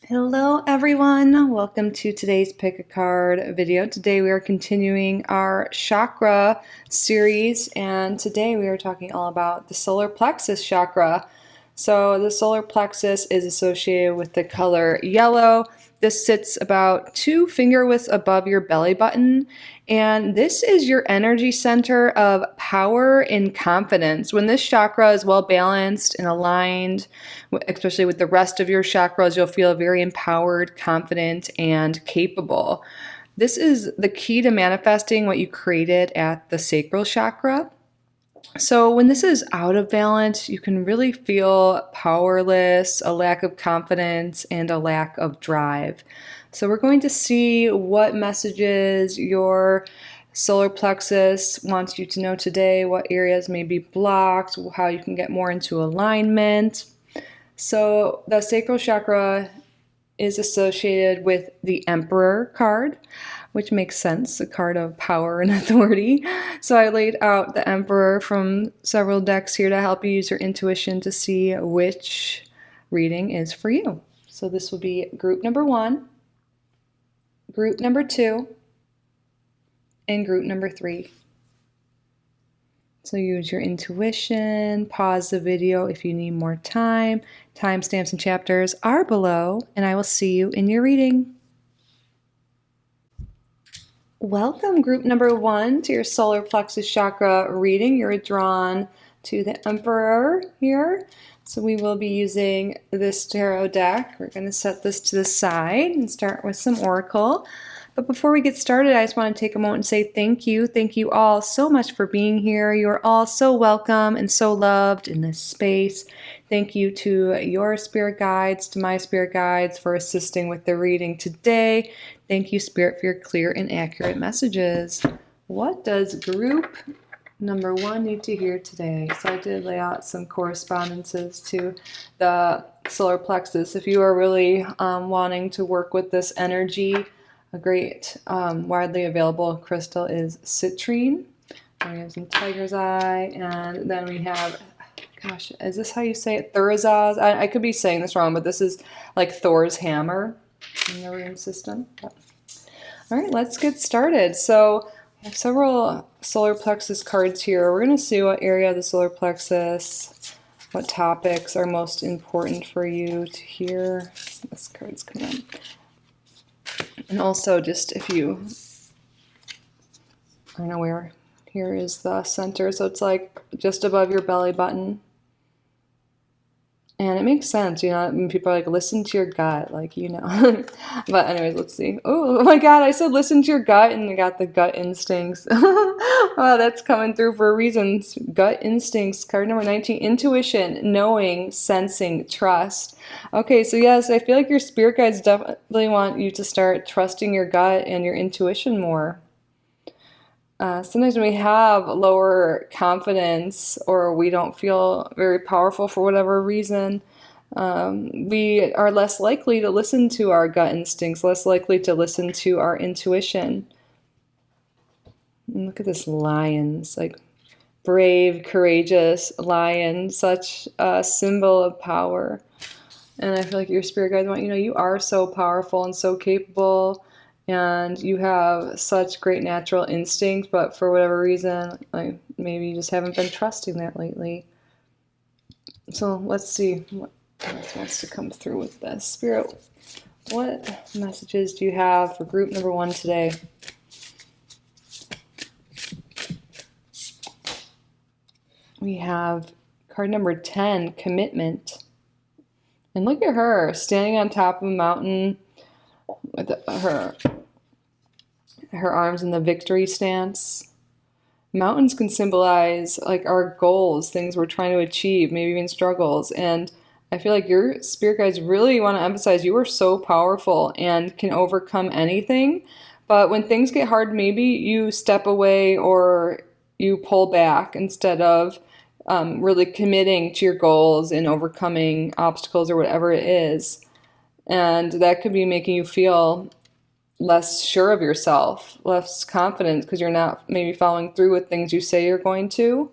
Hello everyone, welcome to today's Pick a Card video. Today we are continuing our chakra series, and today we are talking all about the solar plexus chakra. So the solar plexus is associated with the color yellow. This sits about 2 finger widths above your belly button, and this is your energy center of power and confidence. When this chakra is well balanced and aligned, especially with the rest of your chakras, you'll feel very empowered, confident, and capable. This is the key to manifesting what you created at the sacral chakra. So when this is out of balance, you can really feel powerless, a lack of confidence, and a lack of drive. So we're going to see what messages your solar plexus wants you to know today, what areas may be blocked, how you can get more into alignment. So the sacral chakra is associated with the Emperor card, which makes sense, a card of power and authority. So I laid out the Emperor from several decks here to help you use your intuition to see which reading is for you. So this will be group number 1, group number 2, and group number 3. So use your intuition, pause the video if you need more time. Timestamps and chapters are below, and I will see you in your reading. Welcome, group number 1, to your solar plexus chakra reading. You're drawn to the Emperor here. So we will be using this tarot deck. We're going to set this to the side and start with some oracle. But before we get started, I just want to take a moment and say thank you. Thank you all so much for being here. You are all so welcome and so loved in this space. Thank you to your spirit guides, to my spirit guides for assisting with the reading today. Thank you, Spirit, for your clear and accurate messages. What does group number 1 need to hear today? So I did lay out some correspondences to the solar plexus. If you are really wanting to work with this energy, a great widely available crystal is citrine. And we have some tiger's eye, and then we have, gosh, is this how you say it? Thurazaz? I could be saying this wrong, but this is like Thor's hammer in the rune system. But, all right, let's get started. So I have several solar plexus cards here. We're going to see what area of the solar plexus, what topics are most important for you to hear. This card's coming up. And also, just if you are unaware, here is the center. So it's like just above your belly button. And it makes sense, you know, when people are like, listen to your gut, like, you know. But anyways, let's see. Oh my God, I said listen to your gut, and I got the gut instincts. Wow, that's coming through for a reason. Gut instincts, card number 19, intuition, knowing, sensing, trust. Okay, so yes, I feel like your spirit guides definitely want you to start trusting your gut and your intuition more. Sometimes when we have lower confidence or we don't feel very powerful for whatever reason, we are less likely to listen to our gut instincts, less likely to listen to our intuition. And look at this lion. It's like brave, courageous lion, such a symbol of power. And I feel like your spirit guides want you to know you are so powerful and so capable. And you have such great natural instinct, but for whatever reason, like maybe you just haven't been trusting that lately. So let's see what else wants to come through with this. Spirit, what messages do you have for group number 1 today? We have card number 10, commitment. And look at her standing on top of a mountain with her arms in the victory stance. Mountains can symbolize like our goals, things we're trying to achieve, maybe even struggles. And I feel like your spirit guides really want to emphasize you are so powerful and can overcome anything. But when things get hard, maybe you step away or you pull back instead of really committing to your goals and overcoming obstacles or whatever it is. And that could be making you feel less sure of yourself, less confident because you're not maybe following through with things you say you're going to.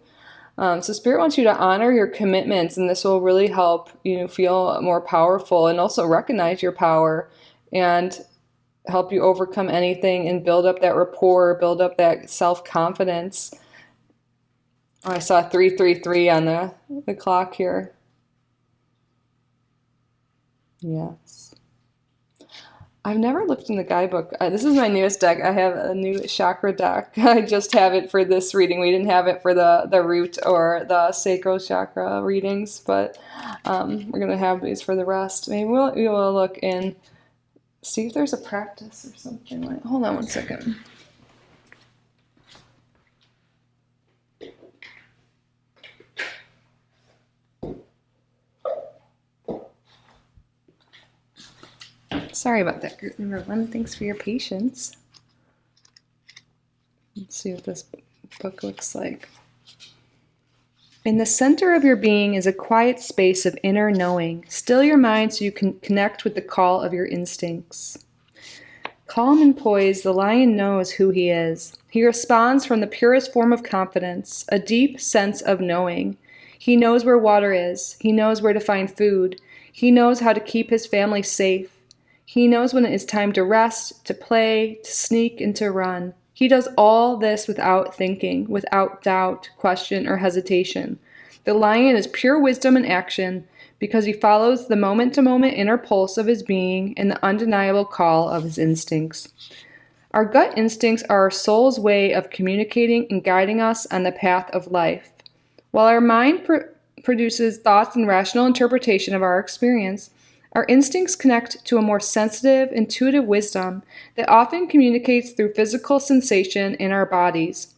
So Spirit wants you to honor your commitments, and this will really help you feel more powerful and also recognize your power and help you overcome anything and build up that rapport, build up that self-confidence. Oh, I saw 333 on the clock here. Yes. I've never looked in the guidebook. This is my newest deck. I have a new chakra deck. I just have it for this reading. We didn't have it for the root or the sacral chakra readings, but we're going to have these for the rest. Maybe we will look and see if there's a practice or something. Like, hold on one second. Sorry about that, group number 1. Thanks for your patience. Let's see what this book looks like. In the center of your being is a quiet space of inner knowing. Still your mind so you can connect with the call of your instincts. Calm and poised, the lion knows who he is. He responds from the purest form of confidence, a deep sense of knowing. He knows where water is. He knows where to find food. He knows how to keep his family safe. He knows when it is time to rest, to play, to sneak, and to run. He does all this without thinking, without doubt, question, or hesitation. The lion is pure wisdom in action because he follows the moment-to-moment inner pulse of his being and the undeniable call of his instincts. Our gut instincts are our soul's way of communicating and guiding us on the path of life. While our mind produces thoughts and rational interpretation of our experience, our instincts connect to a more sensitive, intuitive wisdom that often communicates through physical sensation in our bodies.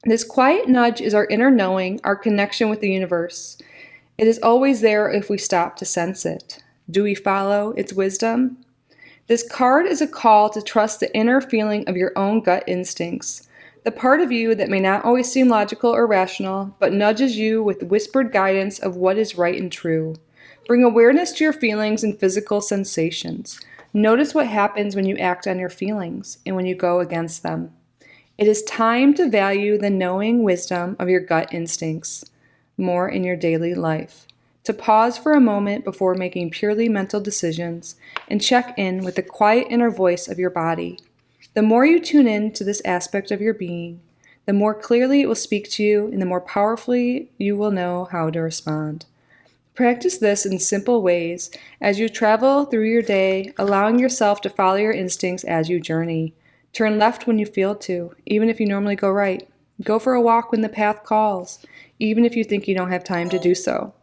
This quiet nudge is our inner knowing, our connection with the universe. It is always there if we stop to sense it. Do we follow its wisdom? This card is a call to trust the inner feeling of your own gut instincts, the part of you that may not always seem logical or rational, but nudges you with whispered guidance of what is right and true. Bring awareness to your feelings and physical sensations. Notice what happens when you act on your feelings and when you go against them. It is time to value the knowing wisdom of your gut instincts more in your daily life. To pause for a moment before making purely mental decisions and check in with the quiet inner voice of your body. The more you tune in to this aspect of your being, the more clearly it will speak to you and the more powerfully you will know how to respond. Practice this in simple ways as you travel through your day, allowing yourself to follow your instincts as you journey. Turn left when you feel to, even if you normally go right. Go for a walk when the path calls, even if you think you don't have time to do so.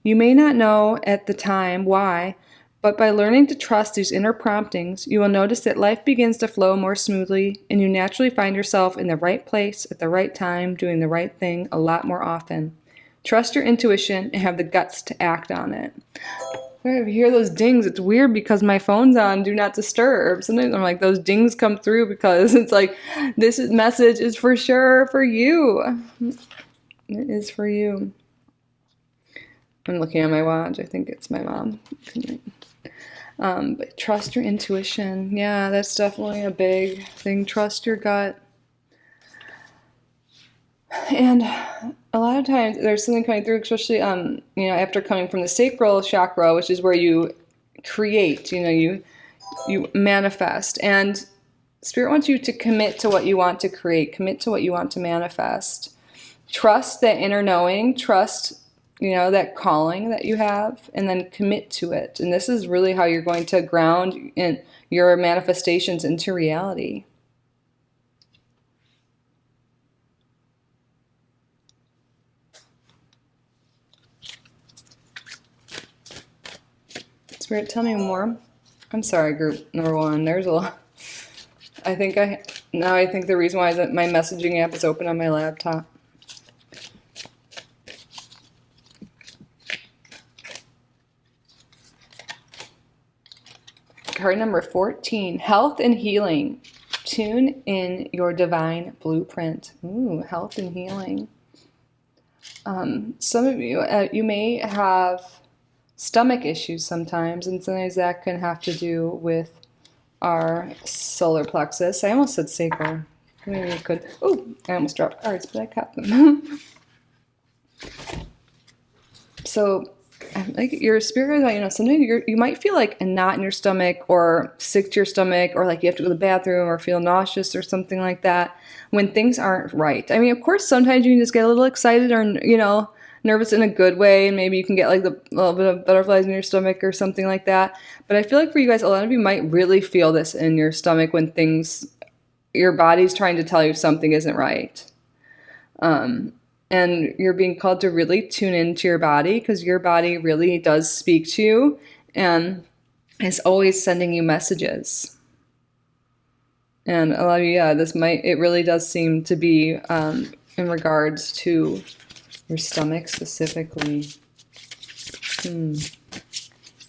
You may not know at the time why, but by learning to trust these inner promptings, you will notice that life begins to flow more smoothly and you naturally find yourself in the right place at the right time, doing the right thing a lot more often. Trust your intuition and have the guts to act on it. If you hear those dings, it's weird because my phone's on Do Not Disturb. Sometimes I'm like, those dings come through because it's like, this message is for sure for you. It is for you. I'm looking at my watch. I think it's my mom. But trust your intuition. Yeah, that's definitely a big thing. Trust your gut. And a lot of times there's something coming through, especially after coming from the sacral chakra, which is where you create, you manifest. And Spirit wants you to commit to what you want to create, commit to what you want to manifest. Trust that inner knowing, trust that calling that you have, and then commit to it. And this is really how you're going to ground in your manifestations into reality. Spirit, tell me more. I'm sorry, group number 1. There's a lot. I think the reason why my messaging app is open on my laptop. Card number 14, health and healing. Tune in your divine blueprint. Ooh, health and healing. Some of you, you may have stomach issues sometimes, and sometimes that can have to do with our solar plexus. I almost said sacral. Maybe I could. Oh, I almost dropped cards, but I caught them. So like your spirit guide, sometimes you might feel like a knot in your stomach or sick to your stomach, or like you have to go to the bathroom or feel nauseous or something like that when things aren't right. I mean, of course, sometimes you can just get a little excited or, nervous in a good way, and maybe you can get like the little bit of butterflies in your stomach or something like that. But I feel like for you guys, a lot of you might really feel this in your stomach when your body's trying to tell you something isn't right. And you're being called to really tune into your body, because your body really does speak to you and is always sending you messages. And a lot of you, it really does seem to be in regards to your stomach specifically.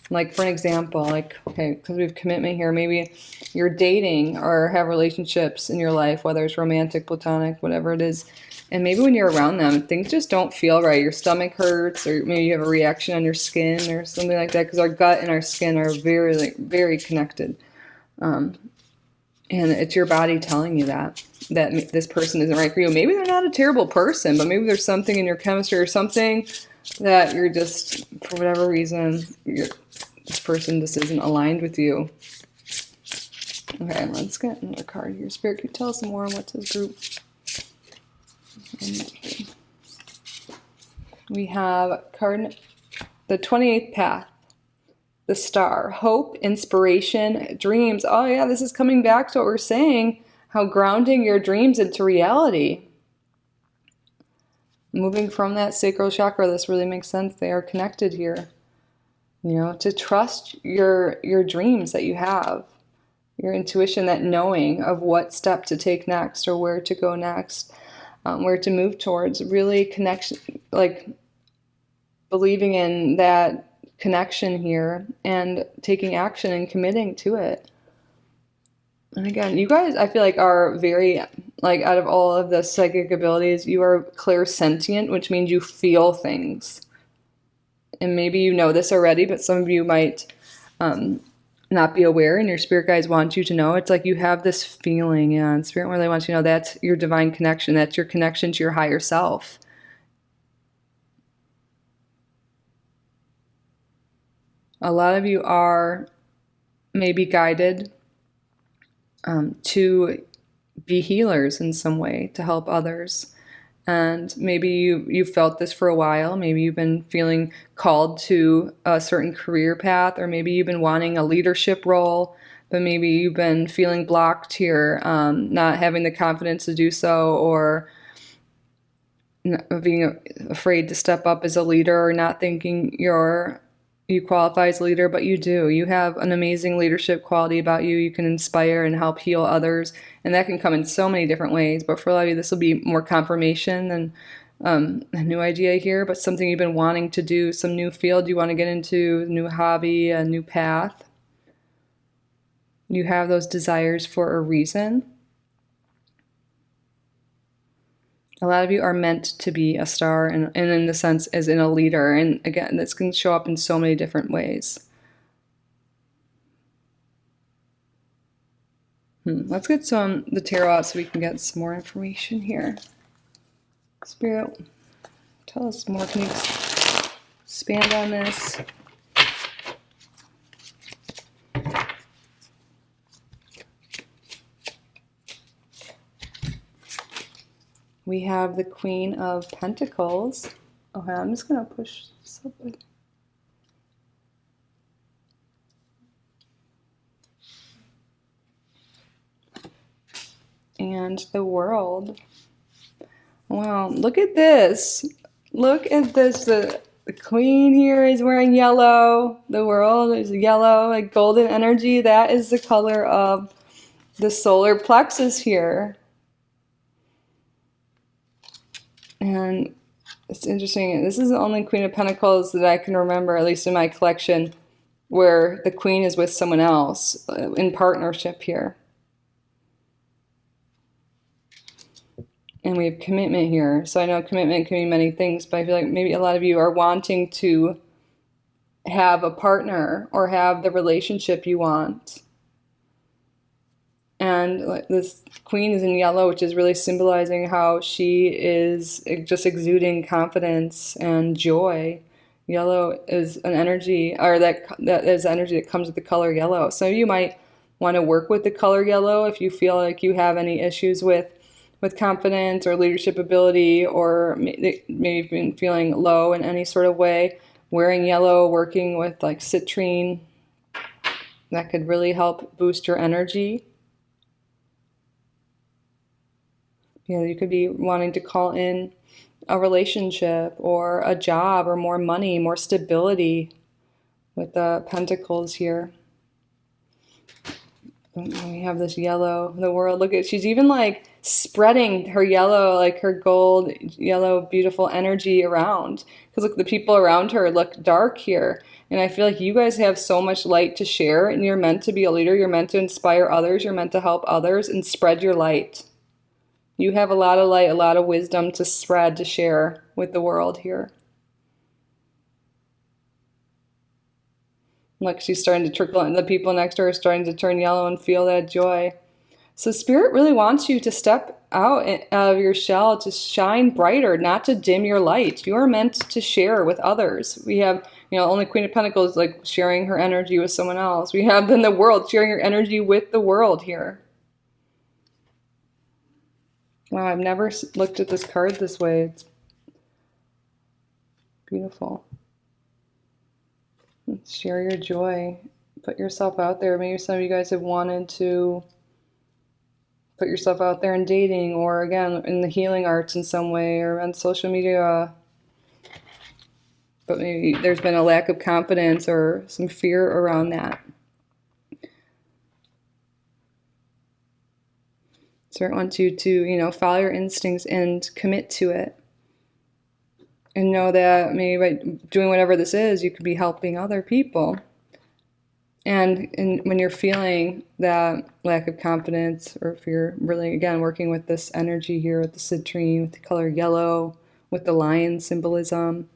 Like, for an example, okay, because we have commitment here, maybe you're dating or have relationships in your life, whether it's romantic, platonic, whatever it is. And maybe when you're around them, things just don't feel right. Your stomach hurts, or maybe you have a reaction on your skin or something like that, because our gut and our skin are very, very connected. And it's your body telling you that this person isn't right for you. Maybe they're not a terrible person, but maybe there's something in your chemistry or something that you're just, for whatever reason, this person just isn't aligned with you. Okay, let's get another card here. Spirit, can you tell us more on what's this group? We have card, the 28th path, the star, hope, inspiration, dreams. Oh yeah, this is coming back to what we're saying, how grounding your dreams into reality. Moving from that sacral chakra, this really makes sense. They are connected here. To trust your dreams that you have, your intuition, that knowing of what step to take next or where to go next. Where to move towards, really connection, like believing in that connection here and taking action and committing to it. And again, you guys, I feel like, are very, like, out of all of the psychic abilities, you are clairsentient, which means you feel things. And maybe you know this already, but some of you might not be aware, and your spirit guides want you to know. It's like you have this feeling, and spirit really wants you to know that's your divine connection. That's your connection to your higher self. A lot of you are maybe guided to be healers in some way, to help others. And maybe you've felt this for a while. Maybe you've been feeling called to a certain career path, or maybe you've been wanting a leadership role, but maybe you've been feeling blocked here, not having the confidence to do so, or being afraid to step up as a leader, or not thinking you qualify as a leader, but you do. You have an amazing leadership quality about you. You can inspire and help heal others, and that can come in so many different ways. But for a lot of you, this will be more confirmation than a new idea here, but something you've been wanting to do, some new field you want to get into, new hobby, a new path. You have those desires for a reason. A lot of you are meant to be a star, and in the sense as in a leader. And again, this can show up in so many different ways. Let's get the tarot out so we can get some more information here. Spirit, tell us more. Can you expand on this? We have the Queen of Pentacles. Okay, I'm just going to push this up. And the World. Wow, look at this. Look at this. The Queen here is wearing yellow. The World is yellow, like golden energy. That is the color of the solar plexus here. And it's interesting. This is the only Queen of Pentacles that I can remember, at least in my collection, where the Queen is with someone else in partnership here. And we have commitment here. So I know commitment can mean many things, but I feel like maybe a lot of you are wanting to have a partner or have the relationship you want. And this queen is in yellow, which is really symbolizing how she is just exuding confidence and joy. Yellow is an energy, or that is energy that comes with the color yellow. So you might want to work with the color yellow if you feel like you have any issues with confidence or leadership ability, or maybe you've been feeling low in any sort of way. Wearing yellow, working with like citrine, that could really help boost your energy. You could be wanting to call in a relationship or a job or more money, more stability with the pentacles here. We have this yellow, the world. Look at, she's even like spreading her yellow, like her gold, yellow, beautiful energy around. Because look, the people around her look dark here. And I feel like you guys have so much light to share, and you're meant to be a leader. You're meant to inspire others. You're meant to help others and spread your light. You have a lot of light, a lot of wisdom to spread, to share with the world here. Look, she's starting to trickle, and the people next to her are starting to turn yellow and feel that joy. So Spirit really wants you to step out of your shell, to shine brighter, not to dim your light. You are meant to share with others. We have, only Queen of Pentacles like sharing her energy with someone else. We have then the world, sharing your energy with the world here. Wow, I've never looked at this card this way. It's beautiful. Share your joy. Put yourself out there. Maybe some of you guys have wanted to put yourself out there in dating, or again, in the healing arts in some way, or on social media. But maybe there's been a lack of confidence or some fear around that. Spirit wants you to, follow your instincts and commit to it. And know that maybe by doing whatever this is, you could be helping other people. And when you're feeling that lack of confidence, or if you're really, again, working with this energy here, with the citrine, with the color yellow, with the lion symbolism,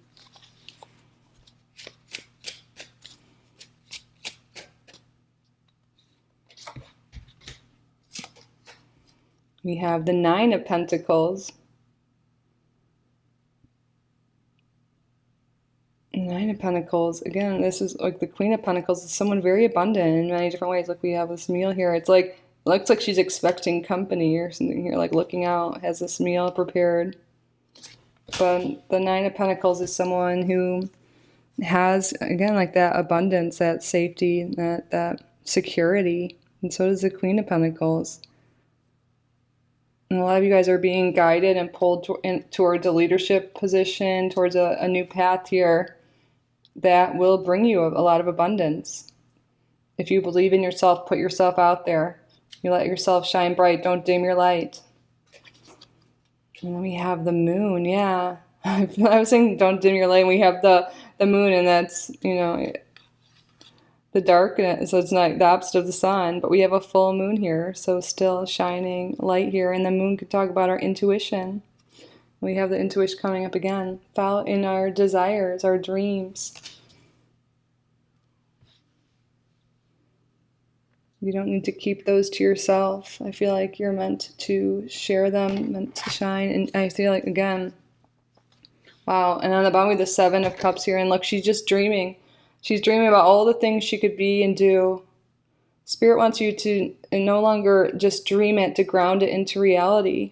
we have the Nine of Pentacles. Nine of Pentacles, again, this is like the Queen of Pentacles is someone very abundant in many different ways. Like we have this meal here. It's like, it looks like she's expecting company or something here, like looking out, has this meal prepared. But the Nine of Pentacles is someone who has, again, like that abundance, that safety, that security. And so does the Queen of Pentacles. And a lot of you guys are being guided and pulled towards a leadership position, towards a new path here that will bring you a lot of abundance. If you believe in yourself, put yourself out there. You let yourself shine bright. Don't dim your light. And then we have the moon. Yeah. I was saying don't dim your light. And we have the moon, and that's, the darkness, so it's not the opposite of the sun, but we have a full moon here, so still shining light here. And the moon could talk about our intuition. We have the intuition coming up again. Follow in our desires, our dreams. You don't need to keep those to yourself. I feel like you're meant to share them, meant to shine. And I feel like, again, wow. And on the bottom, we have the Seven of Cups here. And look, she's just dreaming. She's dreaming about all the things she could be and do. Spirit wants you to no longer just dream it, to ground it into reality.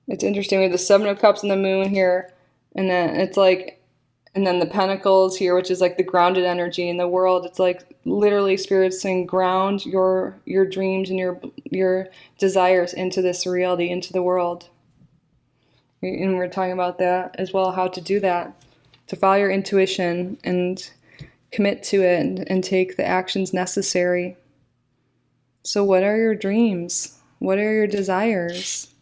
It's interesting. We have the Seven of Cups and the moon here. And then it's like, and then the Pentacles here, which is like the grounded energy in the world. It's like literally Spirit's saying ground your dreams and your desires into this reality, into the world. And we're talking about that as well, how to do that. To follow your intuition and commit to it and take the actions necessary. So what are your dreams? What are your desires?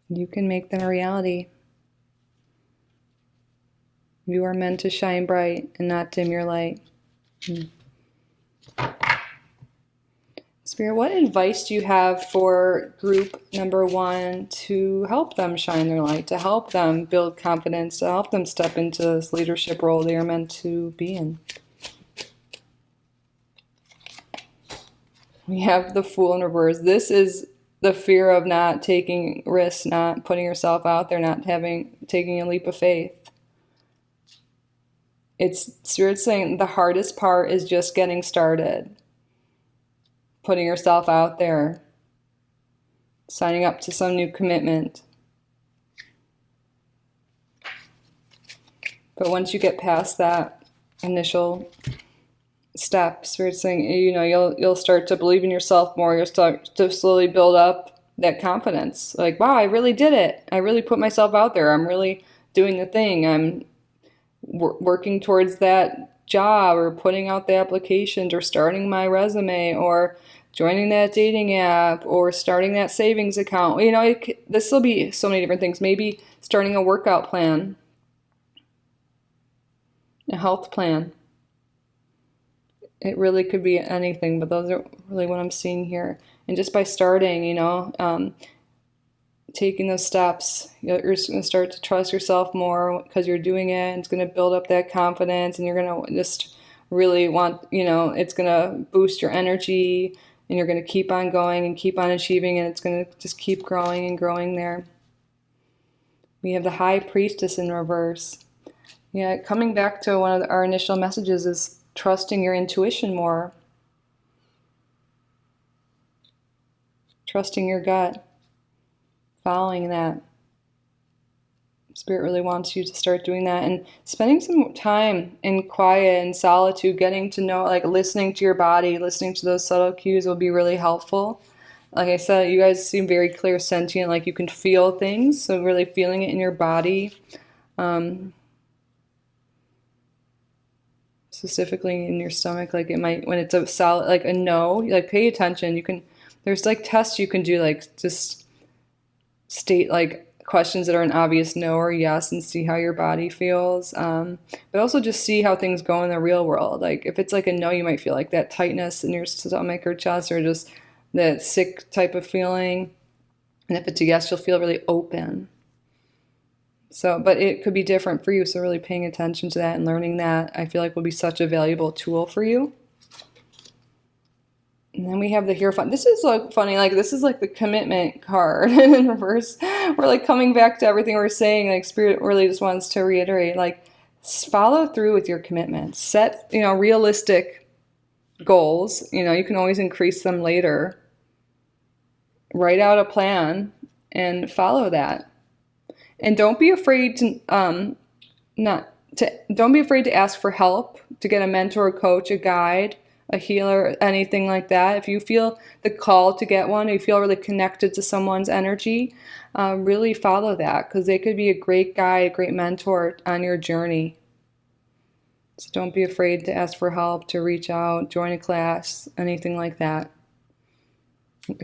You can make them a reality. You are meant to shine bright and not dim your light. Spirit, what advice do you have for group number 1 to help them shine their light, to help them build confidence, to help them step into this leadership role they are meant to be in? We have the Fool in reverse. This is the fear of not taking risks, not putting yourself out there, not taking a leap of faith. It's Spirit saying the hardest part is just getting started. Putting yourself out there. Signing up to some new commitment. But once you get past that initial step, Spirit's saying, you know, you'll start to believe in yourself more. You'll start to slowly build up that confidence. Like, wow, I really did it. I really put myself out there. I'm really doing the thing. I'm working towards that job, or putting out the applications, or starting my resume, or joining that dating app, or starting that savings account. You know, this will be so many different things. Maybe starting a workout plan, a health plan. It really could be anything, but those are really what I'm seeing here. And just by starting, you know, taking those steps, you're going to start to trust yourself more because you're doing it. And it's going to build up that confidence, and you're going to just really want, you know, it's going to boost your energy, and you're going to keep on going and keep on achieving, and it's going to just keep growing and growing there. We have the High Priestess in reverse. Yeah, coming back to one of our initial messages is trusting your intuition more. Trusting your gut. Following that. Spirit really wants you to start doing that, and spending some time in quiet and solitude, getting to know, like listening to your body, listening to those subtle cues will be really helpful. Like I said, you guys seem very clear sentient, like you can feel things, so really feeling it in your body. Specifically in your stomach, like it might, when it's a solid, like a no, like pay attention. There's like tests you can do, like just state like questions that are an obvious no or yes, and see how your body feels. But also just see how things go in the real world. Like if it's like a no, you might feel like that tightness in your stomach or chest, or just that sick type of feeling. And if it's a yes, you'll feel really open. So, but it could be different for you. So really paying attention to that and learning that, I feel like will be such a valuable tool for you. And then we have the Hierophant. This is like funny, like this is like the commitment card in reverse. We're like coming back to everything we're saying. Like Spirit really just wants to reiterate, like follow through with your commitments. Set, you know, realistic goals. You know, you can always increase them later. Write out a plan and follow that. And don't be afraid to don't be afraid to ask for help, to get a mentor, a coach, a guide, a healer, anything like that. If you feel the call to get one, or you feel really connected to someone's energy, really follow that, because they could be a great guide, a great mentor on your journey. So don't be afraid to ask for help, to reach out, join a class, anything like that.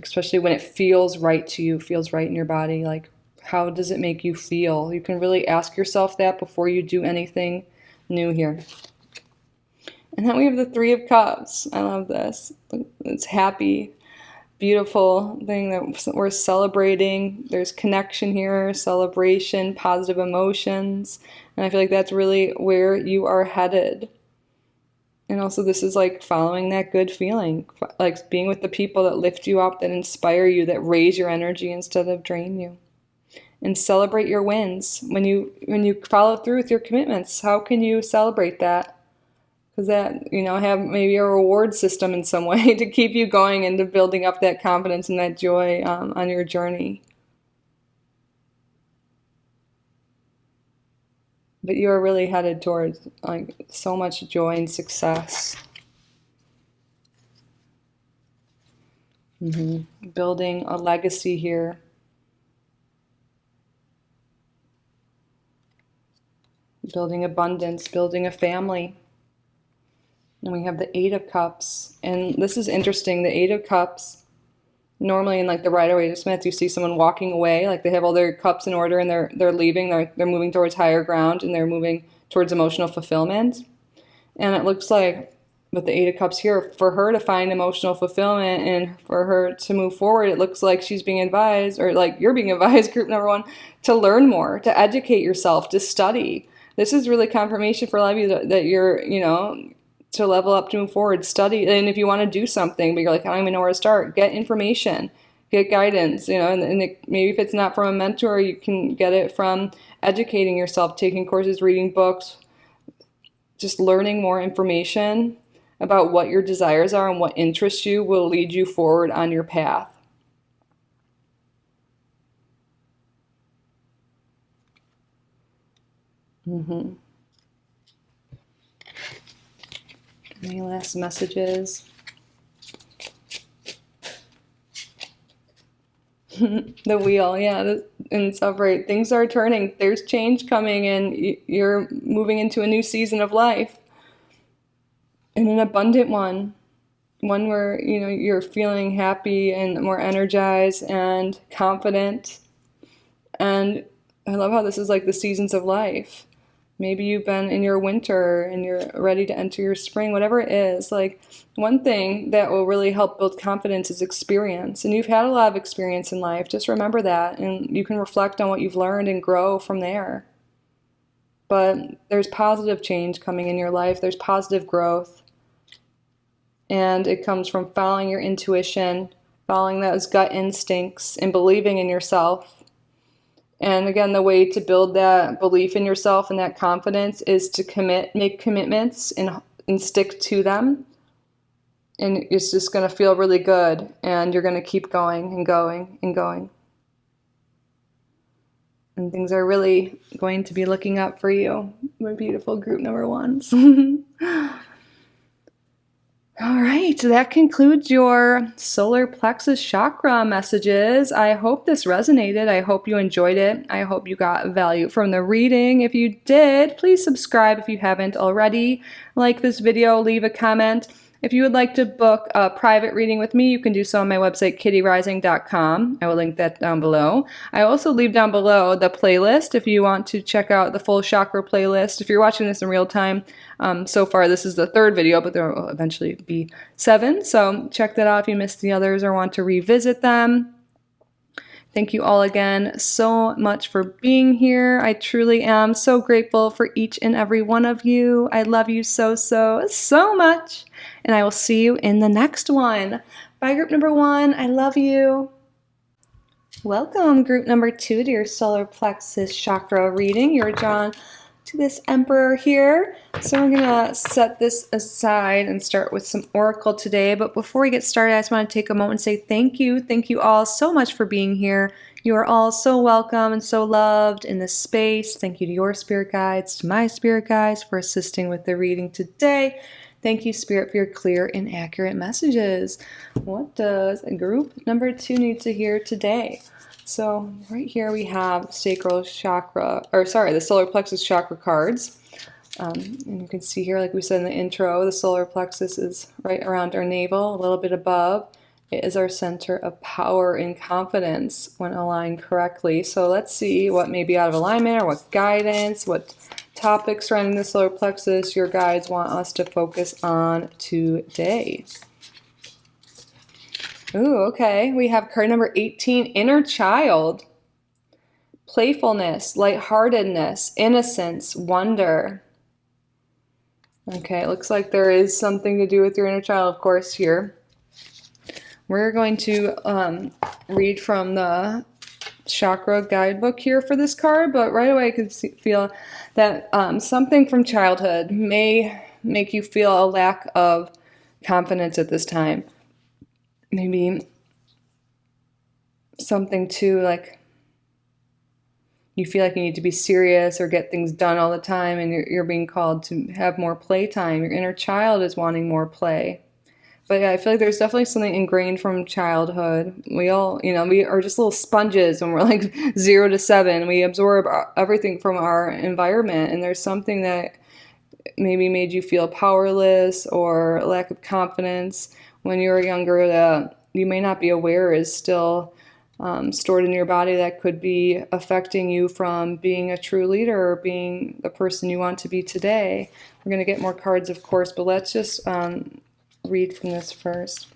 Especially when it feels right to you, feels right in your body. Like, how does it make you feel? You can really ask yourself that before you do anything new here. And then we have the Three of Cups. I love this. It's happy, beautiful thing that we're celebrating. There's connection here, celebration, positive emotions. And I feel like that's really where you are headed. And also this is like following that good feeling, like being with the people that lift you up, that inspire you, that raise your energy instead of drain you. And celebrate your wins. When you follow through with your commitments, how can you celebrate that? Because that, you know, have maybe a reward system in some way to keep you going and to building up that confidence and that joy on your journey. But you are really headed towards like so much joy and success. Building a legacy here. Building abundance, building a family. And we have the Eight of Cups. And this is interesting. The Eight of Cups, normally in like the Rider-Waite-Smith, you see someone walking away, like they have all their cups in order and they're leaving, they're moving towards higher ground, and they're moving towards emotional fulfillment. And it looks like with the Eight of Cups here, for her to find emotional fulfillment and for her to move forward, it looks like she's being advised, or like you're being advised, group number one, to learn more, to educate yourself, to study. This is really confirmation for a lot of you that you're, you know, to level up, to move forward, study. And if you want to do something, but you're like, I don't even know where to start, get information, get guidance, you know, and maybe if it's not from a mentor, you can get it from educating yourself, taking courses, reading books, just learning more information about what your desires are and what interests you will lead you forward on your path. Any last messages? The wheel, yeah, and stuff, right? Things are turning. There's change coming, and you're moving into a new season of life, and an abundant one where, you know, you're feeling happy and more energized and confident. And I love how this is like the seasons of life. Maybe you've been in your winter and you're ready to enter your spring, whatever it is. Like, one thing that will really help build confidence is experience. And you've had a lot of experience in life. Just remember that. And you can reflect on what you've learned and grow from there. But there's positive change coming in your life. There's positive growth. And it comes from following your intuition, following those gut instincts, and believing in yourself. And again, the way to build that belief in yourself and that confidence is to make commitments and stick to them. And it's just going to feel really good. And you're going to keep going and going and going. And things are really going to be looking up for you, my beautiful group number ones. All right, that concludes your solar plexus chakra messages. I hope this resonated. I hope you enjoyed it. I hope you got value from the reading. If you did, please subscribe if you haven't already. Like this video, leave a comment. If you would like to book a private reading with me, you can do so on my website, kittyoutsidethebox. I will link that down below. I also leave down below the playlist if you want to check out the full chakra playlist. If you're watching this in real time, so far this is the 3rd video, but there will eventually be 7. So check that out if you missed the others or want to revisit them. Thank you all again so much for being here. I truly am so grateful for each and every one of you. I love you so, so, so much. And I will see you in the next one. Bye, group number 1. I love you. Welcome, group number 2, to your solar plexus chakra reading. You're drawn to this emperor here. So we're going to set this aside and start with some oracle today. But before we get started, I just want to take a moment and say thank you. Thank you all so much for being here. You are all so welcome and so loved in this space. Thank you to your spirit guides, to my spirit guides for assisting with the reading today. Thank you, Spirit, for your clear and accurate messages. What does group number 2 need to hear today? So right here we have sacral chakra, the solar plexus chakra cards. And you can see here, like we said in the intro, the solar plexus is right around our navel, a little bit above. It is our center of power and confidence when aligned correctly. So let's see what may be out of alignment, or what guidance, what topics surrounding the solar plexus your guides want us to focus on today. Ooh, okay. We have card number 18, Inner Child. Playfulness, lightheartedness, innocence, wonder. Okay, it looks like there is something to do with your inner child, of course, here. We're going to read from the chakra guidebook here for this card, but right away I could feel that something from childhood may make you feel a lack of confidence at this time. Maybe something too, like you feel like you need to be serious or get things done all the time, and you're being called to have more playtime. Your inner child is wanting more play. But yeah, I feel like there's definitely something ingrained from childhood. We all, we are just little sponges when we're like 0 to 7. We absorb everything from our environment, and there's something that maybe made you feel powerless or lack of confidence when you were younger that you may not be aware is still stored in your body, that could be affecting you from being a true leader or being the person you want to be today. We're going to get more cards, of course, but let's just read from this first.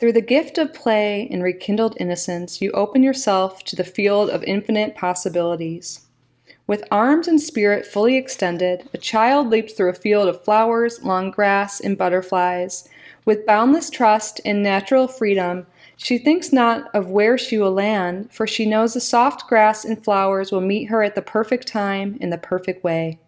Through the gift of play and rekindled innocence, you open yourself to the field of infinite possibilities. With arms and spirit fully extended, a child leaps through a field of flowers, long grass, and butterflies. With boundless trust and natural freedom, she thinks not of where she will land, for she knows the soft grass and flowers will meet her at the perfect time in the perfect way.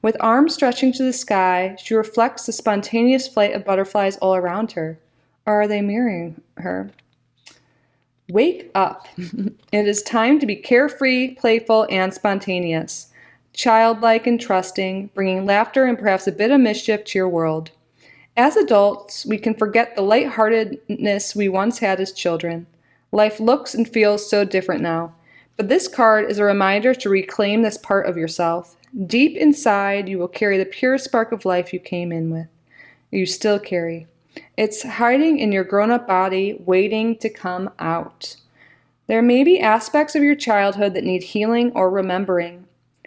With arms stretching to the sky, she reflects the spontaneous flight of butterflies all around her. Or are they mirroring her? Wake up. It is time to be carefree, playful, and spontaneous, childlike and trusting, bringing laughter and perhaps a bit of mischief to your world. As adults, we can forget the lightheartedness we once had as children. Life looks and feels so different now. But this card is a reminder to reclaim this part of yourself. Deep inside, you will carry the pure spark of life you came in with. You still carry. It's hiding in your grown-up body, waiting to come out. There may be aspects of your childhood that need healing or remembering.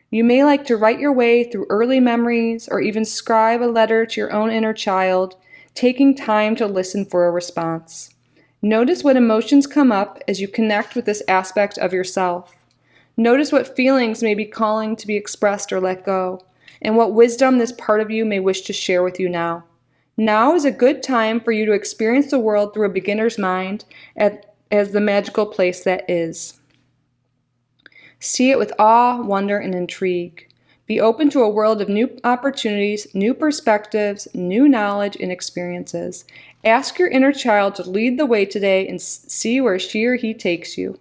You may like to write your way through early memories or even scribe a letter to your own inner child, taking time to listen for a response. Notice what emotions come up as you connect with this aspect of yourself. Notice what feelings may be calling to be expressed or let go, and what wisdom this part of you may wish to share with you now. Now is a good time for you to experience the world through a beginner's mind as the magical place that is. See it with awe, wonder, and intrigue. Be open to a world of new opportunities, new perspectives, new knowledge, and experiences. Ask your inner child to lead the way today and see where she or he takes you.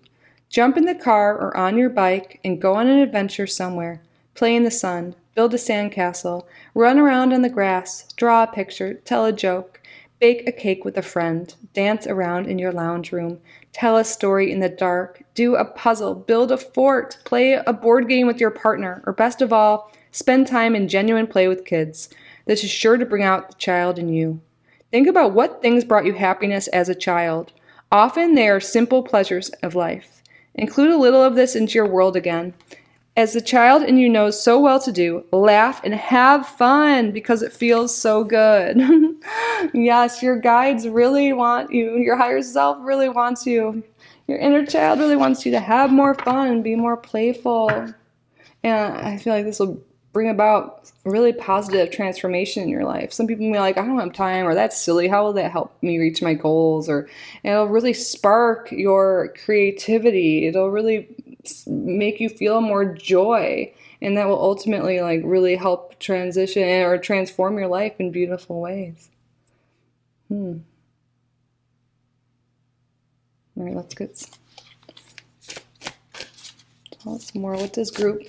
Jump in the car or on your bike and go on an adventure somewhere. Play in the sun. Build a sandcastle, run around on the grass, draw a picture, tell a joke, bake a cake with a friend, dance around in your lounge room, tell a story in the dark, do a puzzle, build a fort, play a board game with your partner, or best of all, spend time in genuine play with kids. This is sure to bring out the child in you. Think about what things brought you happiness as a child. Often they are simple pleasures of life. Include a little of this into your world again. As the child in you knows so well to do, laugh and have fun because it feels so good. Yes, your guides really want you. Your higher self really wants you. Your inner child really wants you to have more fun, be more playful. And I feel like this will bring about really positive transformation in your life. Some people may be like, I don't have time, or that's silly. How will that help me reach my goals? Or it'll really spark your creativity. It'll really make you feel more joy, and that will ultimately like really help transition or transform your life in beautiful ways. All right, let's tell us more. What does group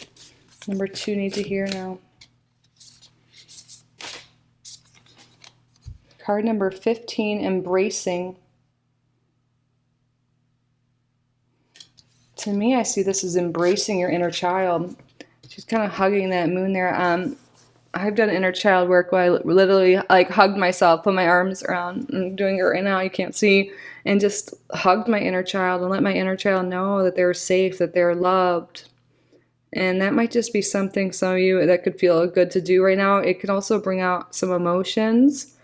number 2 need to hear now? Card number 15, embracing. To me, I see this as embracing your inner child. She's kind of hugging that moon there. I've done inner child work where I literally like hugged myself, put my arms around. I'm doing it right now, you can't see, and just hugged my inner child and let my inner child know that they're safe, that they're loved. And that might just be something some of you that could feel good to do right now. It could also bring out some emotions,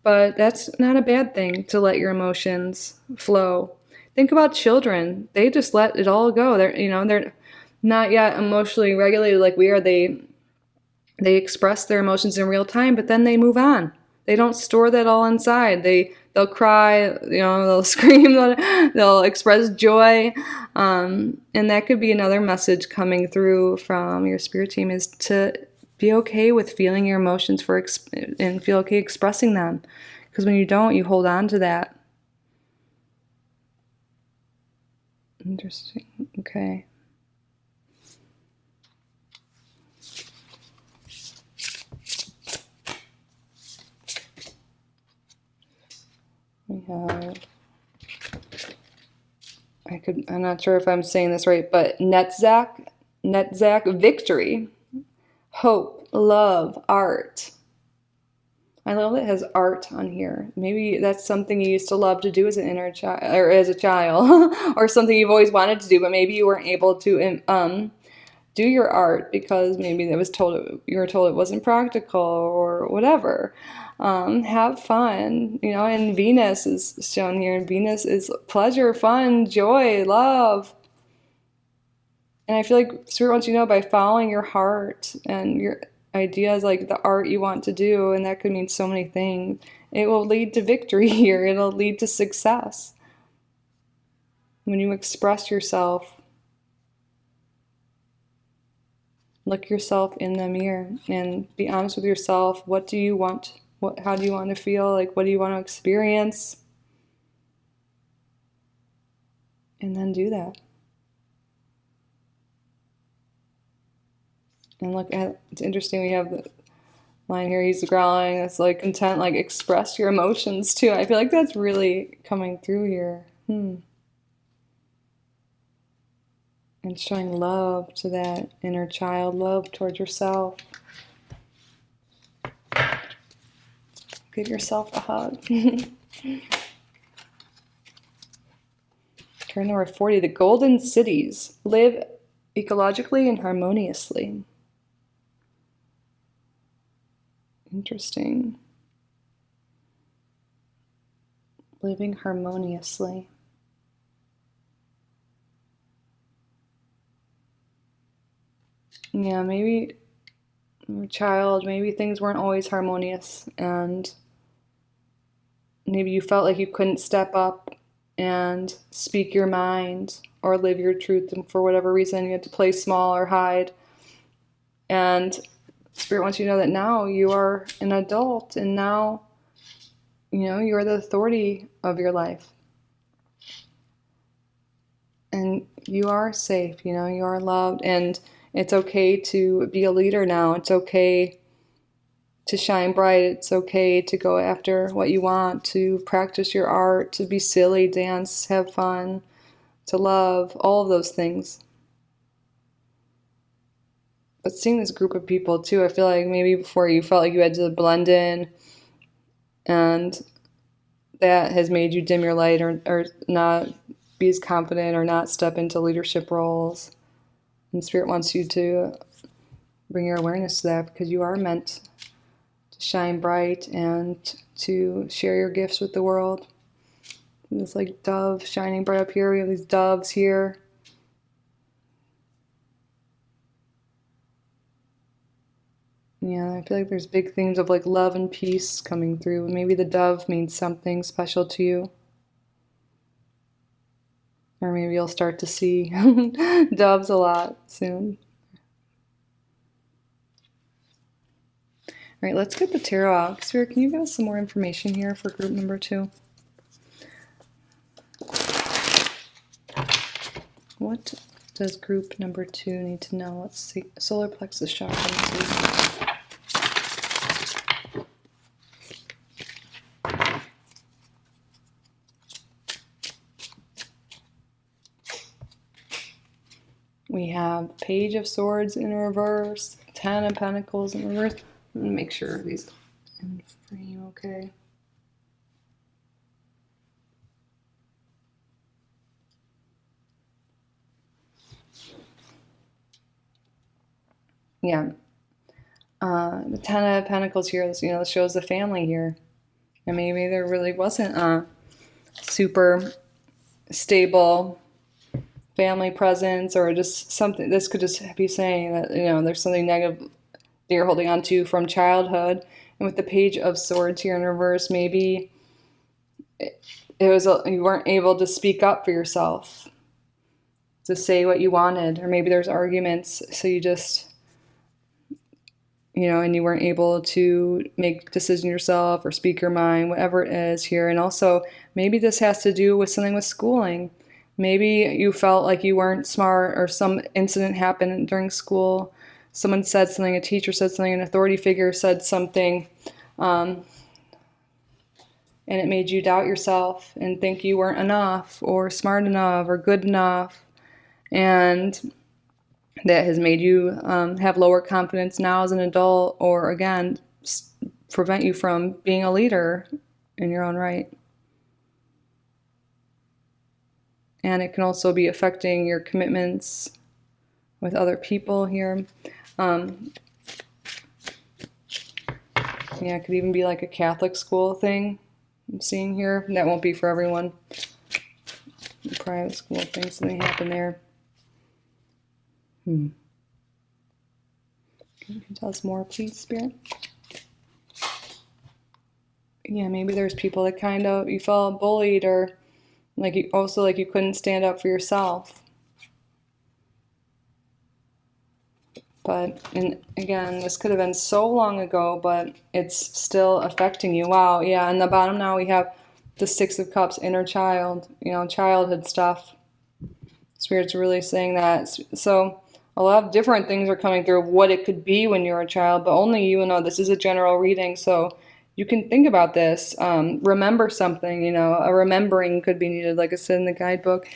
but that's not a bad thing to let your emotions flow. Think about children. They just let it all go. They're not yet emotionally regulated like we are. They express their emotions in real time, but then they move on. They don't store that all inside. They'll cry, they'll scream, they'll express joy. And that could be another message coming through from your spirit team, is to be okay with feeling your emotions and feel okay expressing them. Because when you don't, you hold on to that. Interesting. Okay. We have, I'm not sure if I'm saying this right, but Netzach, victory, hope, love, art. I love that it has art on here. Maybe that's something you used to love to do as an inner child, or as a child, or something you've always wanted to do, but maybe you weren't able to do your art because maybe you were told it wasn't practical or whatever. Have fun, and Venus is shown here. And Venus is pleasure, fun, joy, love. And I feel like Spirit wants you to know, by following your heart and your ideas, like the art you want to do, and that could mean so many things, it will lead to victory here. It'll lead to success. When you express yourself, look yourself in the mirror and be honest with yourself. What do you want? How do you want to feel? Like, what do you want to experience? And then do that. And look at, it's interesting, we have the line here, he's growling, that's like content, like express your emotions too. I feel like that's really coming through here. And showing love to that inner child, love towards yourself. Give yourself a hug. Turn number 40, the golden cities. Live ecologically and harmoniously. Interesting. Living harmoniously. Yeah, maybe a child, maybe things weren't always harmonious, and maybe you felt like you couldn't step up and speak your mind or live your truth, and for whatever reason you had to play small or hide. And Spirit wants you to know that now you are an adult, and now, you know, you're the authority of your life. And you are safe, you know, you are loved, and it's okay to be a leader now. It's okay to shine bright. It's okay to go after what you want, to practice your art, to be silly, dance, have fun, to love, all of those things. But seeing this group of people too, I feel like maybe before you felt like you had to blend in, and that has made you dim your light, or not be as confident, or not step into leadership roles. And Spirit wants you to bring your awareness to that, because you are meant to shine bright and to share your gifts with the world. It's like dove shining bright up here. We have these doves here. Yeah, I feel like there's big themes of like love and peace coming through. Maybe the dove means something special to you. Or maybe you'll start to see doves a lot soon. All right, let's get the tarot out. Spirit, can you give us some more information here for group number 2? What does group number 2 need to know? Let's see. Solar plexus chakra. We have Page of Swords in reverse, 10 of Pentacles in reverse. Let me make sure these in frame okay. Yeah. The 10 of Pentacles here, you know, shows the family here. And maybe there really wasn't a super stable family presence, or just something. This could just be saying that, you know, there's something negative that you're holding on to from childhood. And with the Page of Swords here in reverse, maybe it was you weren't able to speak up for yourself, to say what you wanted, or maybe there's arguments, so you just, you know, and you weren't able to make decisions yourself or speak your mind, whatever it is here. And also, maybe this has to do with something with schooling. Maybe you felt like you weren't smart, or some incident happened during school. Someone said something, a teacher said something, an authority figure said something, and it made you doubt yourself and think you weren't enough, or smart enough, or good enough. And that has made you have lower confidence now as an adult, or again, prevent you from being a leader in your own right. And it can also be affecting your commitments with other people here. Yeah, it could even be like a Catholic school thing I'm seeing here. That won't be for everyone. Private school things, something happen there. Can you tell us more, please, Spirit? Yeah, maybe there's people that kind of, you felt bullied, or like you also, like you couldn't stand up for yourself. But, and again, this could have been so long ago, but it's still affecting you. Wow, yeah, on the bottom now we have the Six of Cups, inner child, childhood stuff. Spirit's really saying that. So a lot of different things are coming through of what it could be when you're a child, but only you know. This is a general reading, so you can think about this. Remember something, a remembering could be needed, like I said in the guidebook.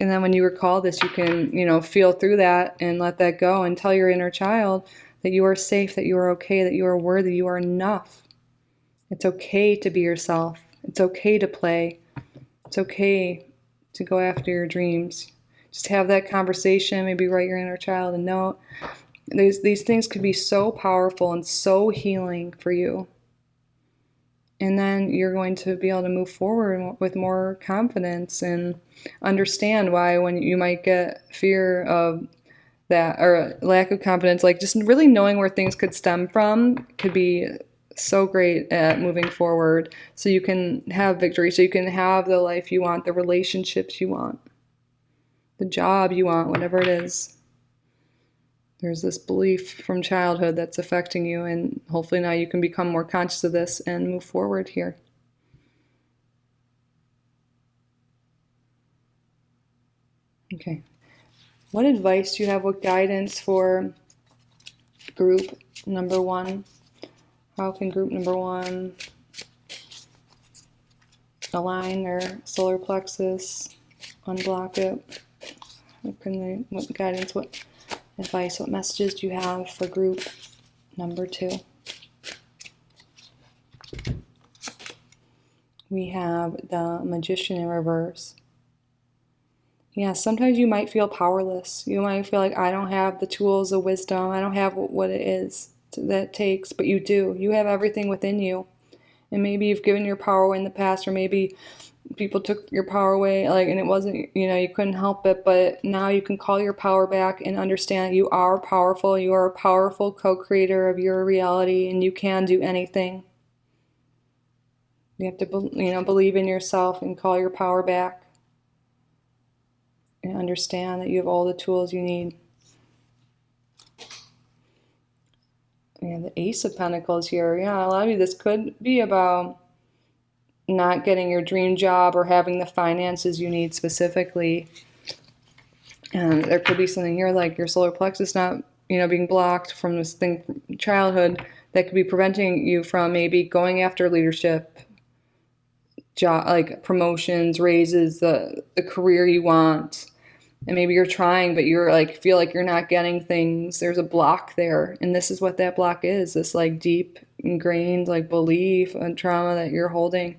And then when you recall this, you can, feel through that and let that go and tell your inner child that you are safe, that you are okay, that you are worthy, you are enough. It's okay to be yourself. It's okay to play. It's okay to go after your dreams. Just have that conversation, maybe write your inner child a note. These things could be so powerful and so healing for you. And then you're going to be able to move forward with more confidence and understand why when you might get fear of that or lack of confidence, like just really knowing where things could stem from could be so great at moving forward, so you can have victory, so you can have the life you want, the relationships you want, the job you want, whatever it is. There's this belief from childhood that's affecting you, and hopefully now you can become more conscious of this and move forward here. Okay. What advice do you have, what guidance for group number 1? How can group number 1 align their solar plexus, unblock it? What guidance, what advice, what messages do you have for group number 2? We have the Magician in reverse. Yeah, sometimes you might feel powerless. You might feel like, I don't have the tools of wisdom. I don't have what it is that it takes, but you do. You have everything within you. And maybe you've given your power away in the past, or maybe people took your power away, and it wasn't, you couldn't help it, but now you can call your power back and understand you are powerful. You are a powerful co-creator of your reality, and you can do anything. You have to, believe in yourself and call your power back. And understand that you have all the tools you need. Yeah, the Ace of Pentacles here. Yeah, a lot of you, this could be about not getting your dream job or having the finances you need specifically. And there could be something here like your solar plexus not, being blocked from this thing from childhood that could be preventing you from maybe going after leadership, job, like promotions, raises, the career you want. And maybe you're trying, but you're feel like you're not getting things. There's a block there. And this is what that block is. This deep ingrained belief and trauma that you're holding.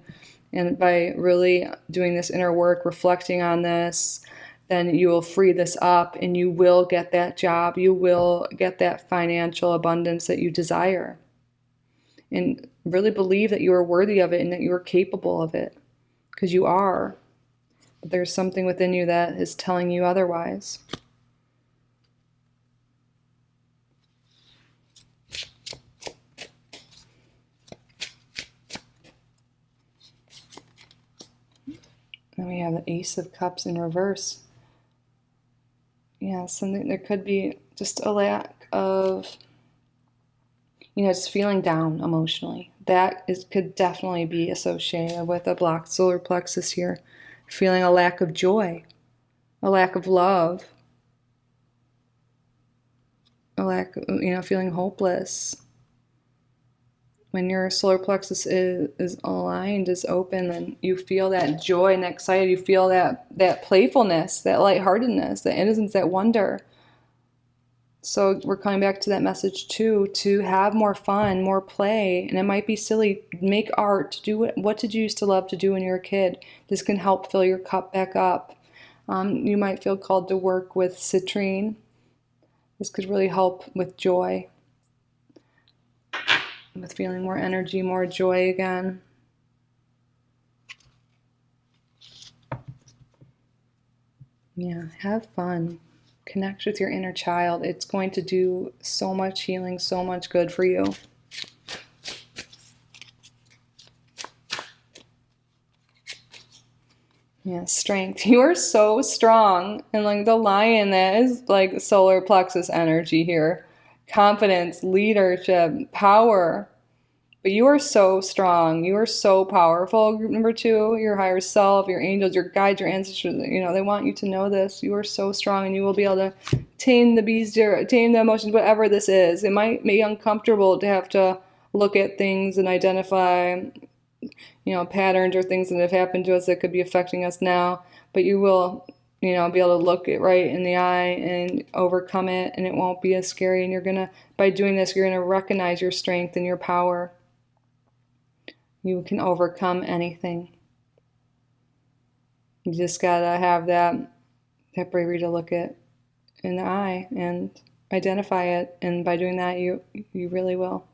And by really doing this inner work, reflecting on this, then you will free this up and you will get that job. You will get that financial abundance that you desire. And really believe that you are worthy of it and that you are capable of it, because you are. But there's something within you that is telling you otherwise. Then we have the Ace of Cups in reverse. Yeah, something, there could be just a lack of, just feeling down emotionally. That could definitely be associated with a blocked solar plexus here. Feeling a lack of joy, a lack of love, a lack of, feeling hopeless. When your solar plexus is aligned, is open, then you feel that joy and that excited. You feel that playfulness, that lightheartedness, that innocence, that wonder. So we're coming back to that message too, to have more fun, more play. And it might be silly. Make art. Do what did you used to love to do when you were a kid? This can help fill your cup back up. You might feel called to work with citrine. This could really help with joy, with feeling more energy, more joy again. Yeah, have fun. Connect with your inner child. It's going to do so much healing, so much good for you. Yeah, strength. You are so strong. And like the lion, that is like solar plexus energy here. Confidence, leadership, power. But you are so strong. You are so powerful. Group number 2, your higher self, your angels, your guides, your ancestors, they want you to know this. You are so strong, and you will be able to tame the beast, or tame the emotions, whatever this is. It might be uncomfortable to have to look at things and identify, patterns or things that have happened to us that could be affecting us now. But you will, be able to look it right in the eye and overcome it, and it won't be as scary. And by doing this, you're gonna recognize your strength and your power. You can overcome anything. You just gotta have that bravery to look it in the eye and identify it. And by doing that, you really will.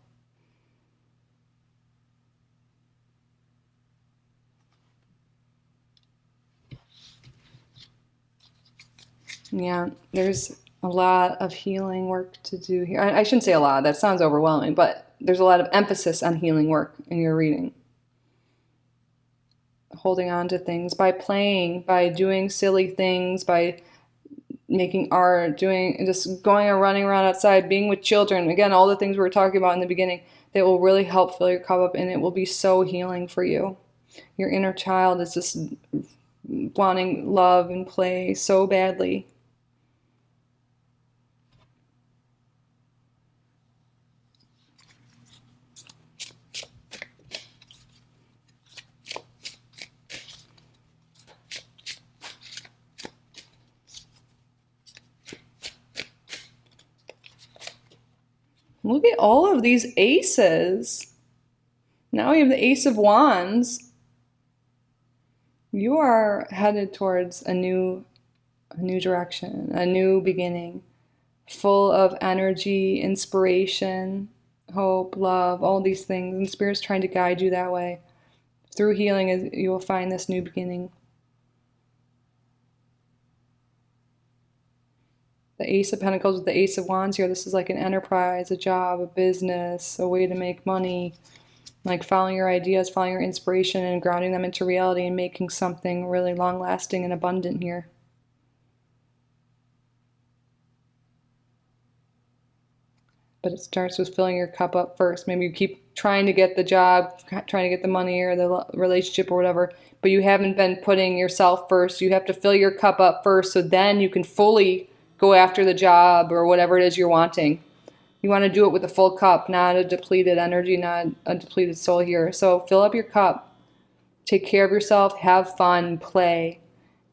Yeah, there's a lot of healing work to do here. I shouldn't say a lot. That sounds overwhelming, but there's a lot of emphasis on healing work in your reading. Holding on to things, by playing, by doing silly things, by making art, just going and running around outside, being with children. Again, all the things we were talking about in the beginning, that will really help fill your cup up, and it will be so healing for you. Your inner child is just wanting love and play so badly. Look at all of these aces. Now we have the Ace of Wands. You are headed towards a new direction, a new beginning, full of energy, inspiration, hope, love, all these things. And Spirit's trying to guide you that way. Through healing, you will find this new beginning. The Ace of Pentacles with the Ace of Wands here. This is like an enterprise, a job, a business, a way to make money. Like following your ideas, following your inspiration, and grounding them into reality, and making something really long-lasting and abundant here. But it starts with filling your cup up first. Maybe you keep trying to get the job, trying to get the money or the relationship or whatever, but you haven't been putting yourself first. You have to fill your cup up first, so then you can fully go after the job or whatever it is you're wanting. You want to do it with a full cup, not a depleted energy, not a depleted soul here. So fill up your cup. Take care of yourself. Have fun. Play.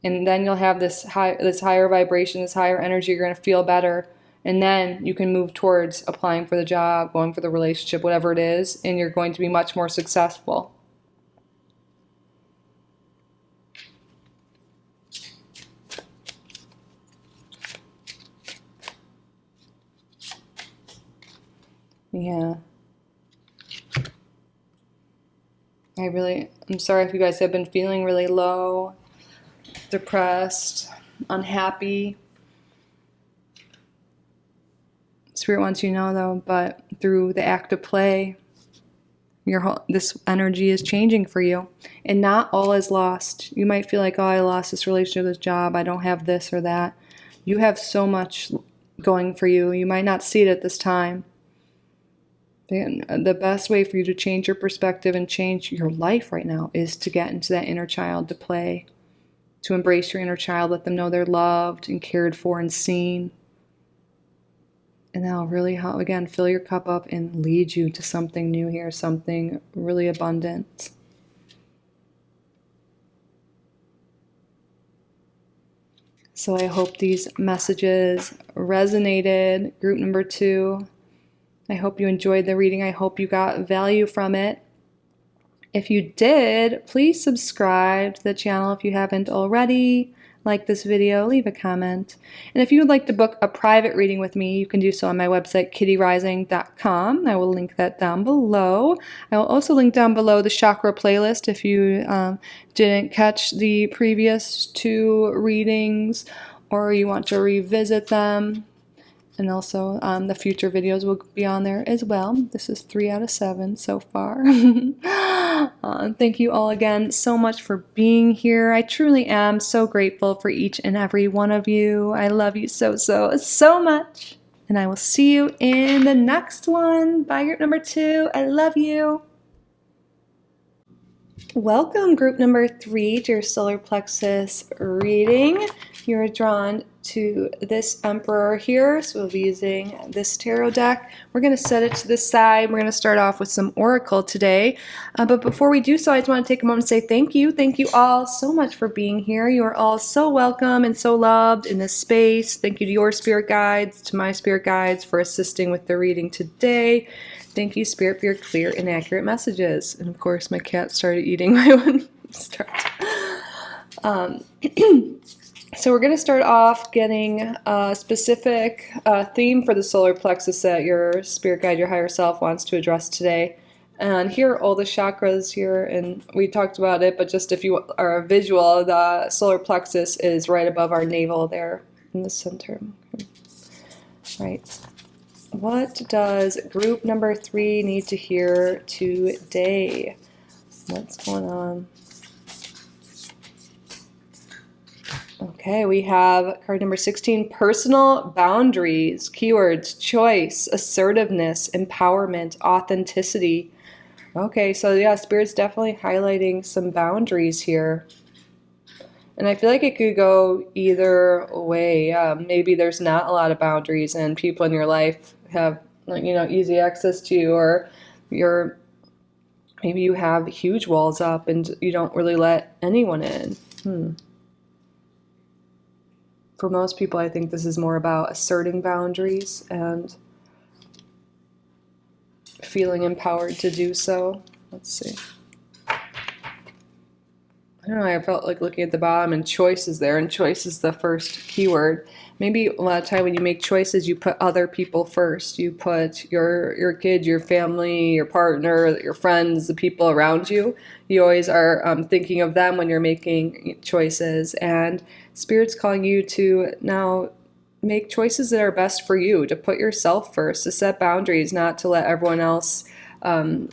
And then you'll have this higher vibration, this higher energy. You're going to feel better. And then you can move towards applying for the job, going for the relationship, whatever it is, and you're going to be much more successful. Yeah. I'm sorry if you guys have been feeling really low, depressed, unhappy. Spirit wants you to know, though, but through the act of play, this energy is changing for you. And not all is lost. You might feel like, oh, I lost this relationship, this job, I don't have this or that. You have so much going for you. You might not see it at this time. The best way for you to change your perspective and change your life right now is to get into that inner child, to play, to embrace your inner child, let them know they're loved and cared for and seen. And that'll really help, again, fill your cup up and lead you to something new here, something really abundant. So I hope these messages resonated. Group number 2. I hope you enjoyed the reading. I hope you got value from it. If you did, please subscribe to the channel if you haven't already. Like this video, leave a comment. And if you would like to book a private reading with me, you can do so on my website, kittyoutsidethebox.com. I will link that down below. I will also link down below the chakra playlist if you didn't catch the previous 2 readings, or you want to revisit them. And also the future videos will be on there as well. This is 3 out of 7 so far. Thank you all again so much for being here. I truly am so grateful for each and every one of you. I love you so much. And I will see you in the next one. Bye, group number 2. I love you. Welcome, group number 3, to your solar plexus reading. You're drawn to this Emperor here, so we'll be using this tarot deck. We're going to set it to the side. We're going to start off with some oracle today. But before we do so, I just want to take a moment to say thank you. Thank you all so much for being here. You are all so welcome and so loved in this space. Thank you to your spirit guides, to my spirit guides for assisting with the reading today. Thank you, Spirit, for your clear and accurate messages. And of course, my cat started eating my one start. So we're going to start off getting a specific theme for the solar plexus that your spirit guide, your higher self, wants to address today. And here are all the chakras here, and we talked about it, but just if you are a visual, the solar plexus is right above our navel there in the center. Right. What does group number 3 need to hear today? What's going on? Okay, we have card number 16, personal boundaries, keywords, choice, assertiveness, empowerment, authenticity. Okay, so yeah, Spirit's definitely highlighting some boundaries here. And I feel like it could go either way. Maybe there's not a lot of boundaries and people in your life have, easy access to you, or maybe you have huge walls up and you don't really let anyone in. For most people, I think this is more about asserting boundaries and feeling empowered to do so. Let's see. I don't know, I felt like looking at the bottom and choice is there, and choice is the first keyword. Maybe a lot of time when you make choices, you put other people first. You put your kids, your family, your partner, your friends, the people around you. You always are thinking of them when you're making choices. And Spirit's calling you to now make choices that are best for you, to put yourself first, to set boundaries, not to let everyone else lead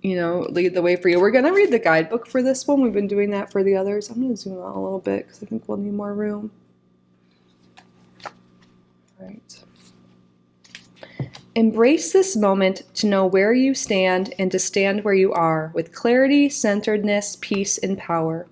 the way for you. We're going to read the guidebook for this one. We've been doing that for the others. I'm going to zoom out a little bit because I think we'll need more room. Right. Embrace this moment to know where you stand and to stand where you are with clarity, centeredness, peace, and power.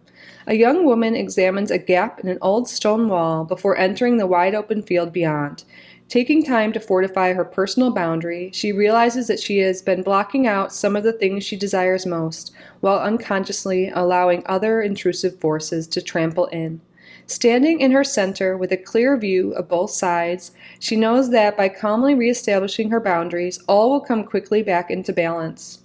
A young woman examines a gap in an old stone wall before entering the wide open field beyond. Taking time to fortify her personal boundary, she realizes that she has been blocking out some of the things she desires most, while unconsciously allowing other intrusive forces to trample in. Standing in her center with a clear view of both sides, she knows that by calmly reestablishing her boundaries, all will come quickly back into balance.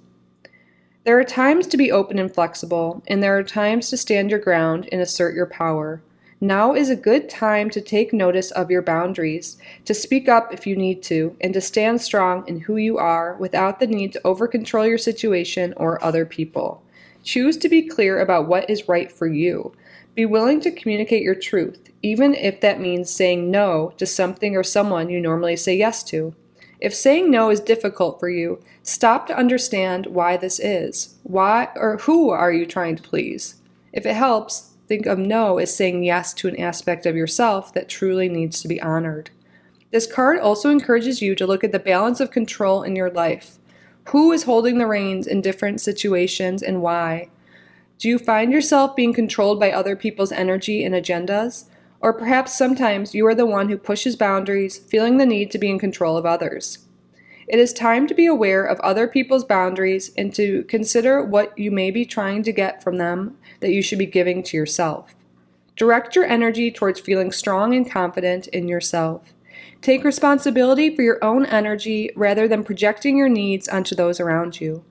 There are times to be open and flexible, and there are times to stand your ground and assert your power. Now is a good time to take notice of your boundaries, to speak up if you need to, and to stand strong in who you are without the need to over-control your situation or other people. Choose to be clear about what is right for you. Be willing to communicate your truth, even if that means saying no to something or someone you normally say yes to. If saying no is difficult for you, stop to understand why this is. Why or who are you trying to please? If it helps, think of no as saying yes to an aspect of yourself that truly needs to be honored. This card also encourages you to look at the balance of control in your life. Who is holding the reins in different situations and why? Do you find yourself being controlled by other people's energy and agendas? Or perhaps sometimes you are the one who pushes boundaries, feeling the need to be in control of others. It is time to be aware of other people's boundaries and to consider what you may be trying to get from them that you should be giving to yourself. Direct your energy towards feeling strong and confident in yourself. Take responsibility for your own energy rather than projecting your needs onto those around you.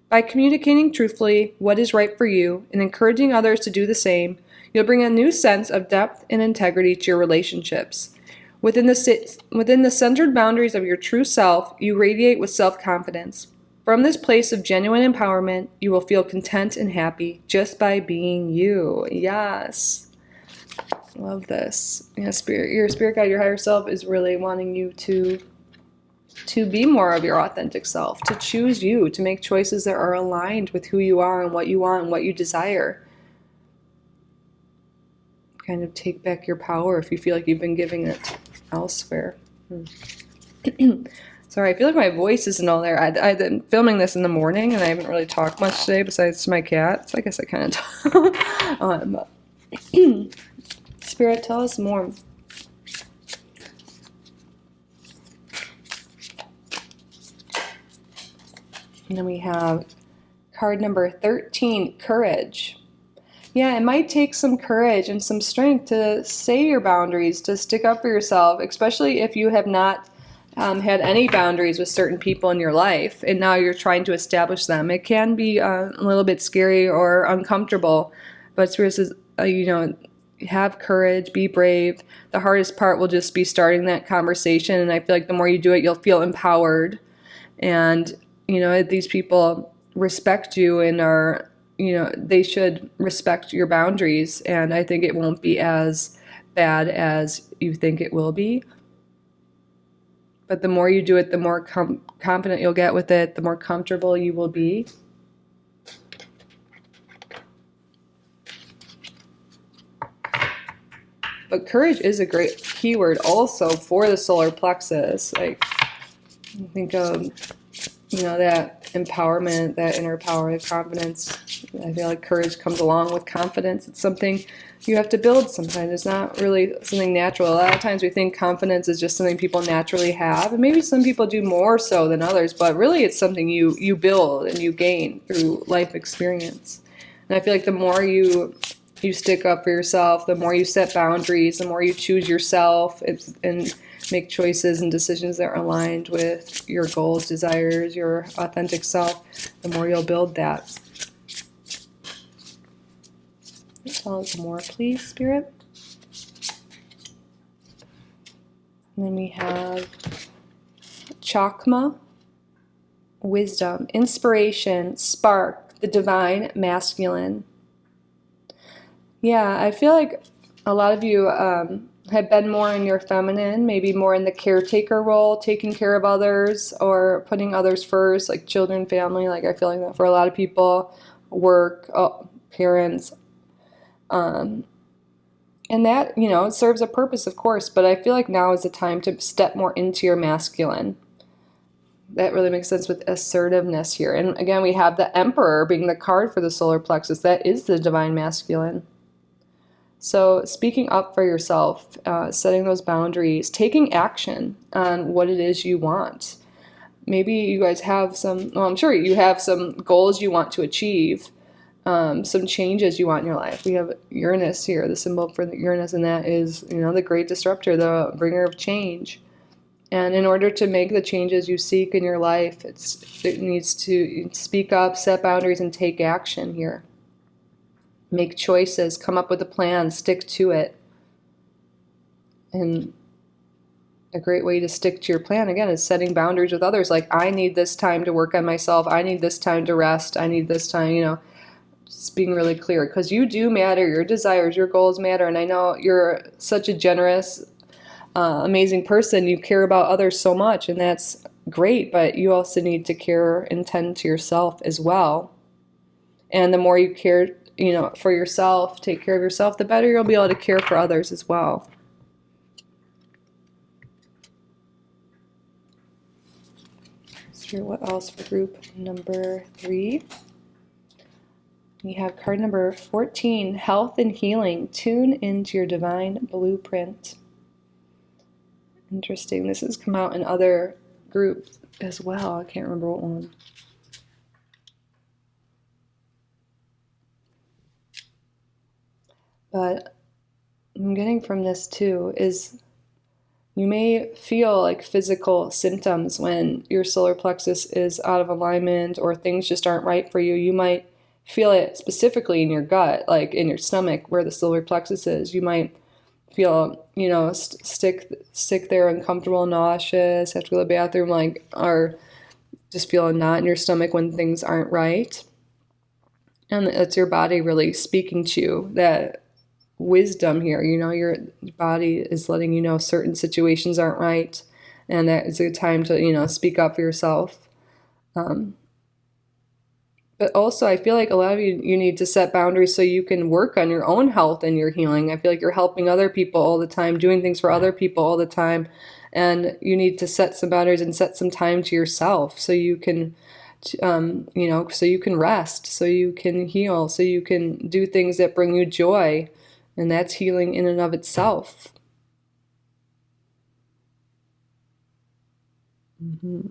By communicating truthfully what is right for you and encouraging others to do the same, you'll bring a new sense of depth and integrity to your relationships. Within the centered boundaries of your true self, you radiate with self-confidence. From this place of genuine empowerment, you will feel content and happy just by being you. Yes. Love this. Spirit, your spirit guide, your higher self is really wanting you to be more of your authentic self, to choose you, to make choices that are aligned with who you are and what you want and what you desire. Kind of take back your power if you feel like you've been giving it elsewhere. Sorry, I feel like my voice isn't all there. I've been filming this in the morning and I haven't really talked much today besides to my cat. So I guess I kind of Spirit, tell us more. And then we have card number 13, Courage. Yeah, it might take some courage and some strength to say your boundaries, to stick up for yourself, especially if you have not had any boundaries with certain people in your life and now you're trying to establish them. It can be a little bit scary or uncomfortable, but Spirit says, have courage, be brave. The hardest part will just be starting that conversation, and I feel like the more you do it, you'll feel empowered. And these people respect you and are, they should respect your boundaries. And I think it won't be as bad as you think it will be. But the more you do it, the more confident you'll get with it, the more comfortable you will be. But courage is a great keyword also for the solar plexus. Like, think of that empowerment, that inner power, the confidence. I feel like courage comes along with confidence. It's something you have to build sometimes. It's not really something natural. A lot of times we think confidence is just something people naturally have, and maybe some people do more so than others, but really it's something you build and you gain through life experience. And I feel like the more you stick up for yourself, the more you set boundaries, the more you choose yourself and make choices and decisions that are aligned with your goals, desires, your authentic self, the more you'll build that. Tell us more, please, Spirit. And then we have Chakra, wisdom, inspiration, spark, the divine masculine. Yeah, I feel like a lot of you have been more in your feminine, maybe more in the caretaker role, taking care of others or putting others first, like children, family. Like I feel like that for a lot of people, work, parents. And that, it serves a purpose, of course, but I feel like now is the time to step more into your masculine. That really makes sense with assertiveness here. And again, we have the Emperor being the card for the solar plexus. That is the divine masculine. So speaking up for yourself, setting those boundaries, taking action on what it is you want. Maybe you guys have I'm sure you have some goals you want to achieve, some changes you want in your life. We have Uranus here, the symbol for the Uranus, and that is, the great disruptor, the bringer of change. And in order to make the changes you seek in your life, it needs to speak up, set boundaries, and take action here. Make choices, come up with a plan, stick to it. And a great way to stick to your plan, again, is setting boundaries with others. Like, I need this time to work on myself. I need this time to rest. I need this time, just being really clear. Because you do matter. Your desires, your goals matter. And I know you're such a generous, amazing person. You care about others so much, and that's great. But you also need to care and tend to yourself as well. And the more you care, for yourself, take care of yourself, the better you'll be able to care for others as well. So what else for group number 3? We have card number 14, health and healing. Tune into your divine blueprint. Interesting. This has come out in other groups as well. I can't remember what one. But I'm getting from this too is you may feel like physical symptoms when your solar plexus is out of alignment or things just aren't right for you. You might feel it specifically in your gut, like in your stomach where the solar plexus is. You might feel, sick there, uncomfortable, nauseous, have to go to the bathroom, or just feel a knot in your stomach when things aren't right. And it's your body really speaking to you that wisdom here. You know, your body is letting you know certain situations aren't right, and that is a time to, you know, speak up for yourself. But also, I feel like a lot of you need to set boundaries so you can work on your own health and your healing. I feel like you're helping other people all the time, doing things for other people all the time, and you need to set some boundaries and set some time to yourself so you can, you know, so you can rest, so you can heal, so you can do things that bring you joy, and that's healing in and of itself. Mm-hmm.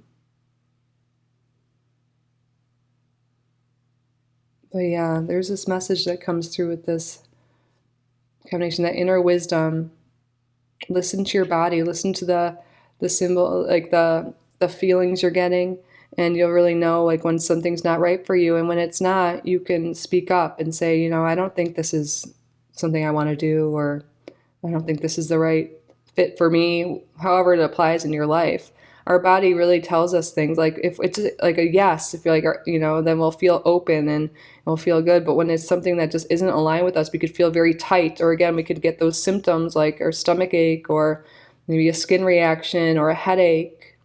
But yeah, there's this message that comes through with this combination, that inner wisdom. Listen to your body, listen to the symbol, like the feelings you're getting, and you'll really know like when something's not right for you. And when it's not, you can speak up and say, you know, I don't think this is something I want to do, or I don't think this is the right fit for me, however it applies in your life. Our body really tells us things. Like if it's like a yes, if you're like, you know, then we'll feel open and we'll feel good. But when it's something that just isn't aligned with us, we could feel very tight, or again, we could get those symptoms like our stomach ache, or maybe a skin reaction, or a headache.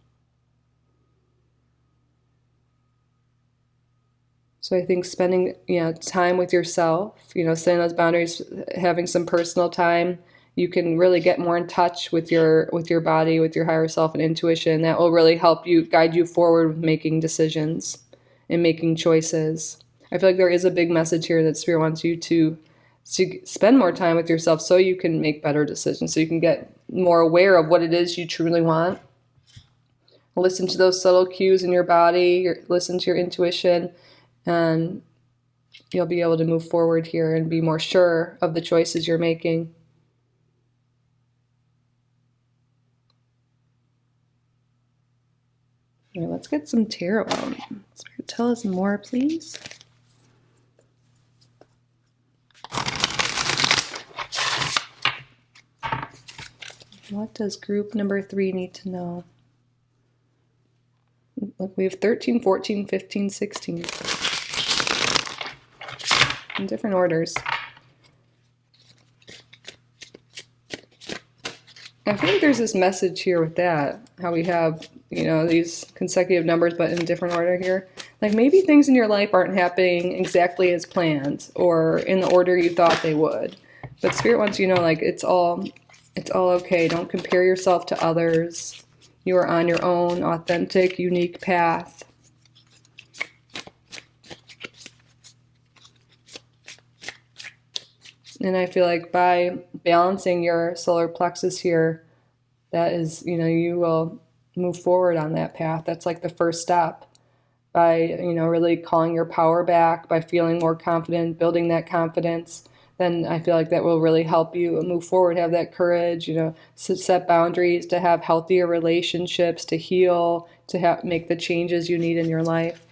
So I think spending, you know, time with yourself, you know, setting those boundaries, having some personal time, you can really get more in touch with your body, with your higher self and intuition. That will really help you, guide you forward with making decisions and making choices. I feel like there is a big message here that Spirit wants you to spend more time with yourself so you can make better decisions, so you can get more aware of what it is you truly want. Listen to those subtle cues in your body, listen to your intuition, and you'll be able to move forward here and be more sure of the choices you're making. All right, let's get some tarot out. Spirit, tell us more, please. What does group number 3 need to know? Look, we have 13, 14, 15, 16. In different orders. I think there's this message here with that, how we have, you know, these consecutive numbers but in different order here. Like maybe things in your life aren't happening exactly as planned or in the order you thought they would. But Spirit wants you to know, like, it's all okay. Don't compare yourself to others. You are on your own authentic, unique path. And I feel like by balancing your solar plexus here, that is, you know, you will move forward on that path. That's like the first step. By, you know, really calling your power back, by feeling more confident, building that confidence, then I feel like that will really help you move forward, have that courage, you know, to set boundaries, to have healthier relationships, to heal, to make the changes you need in your life.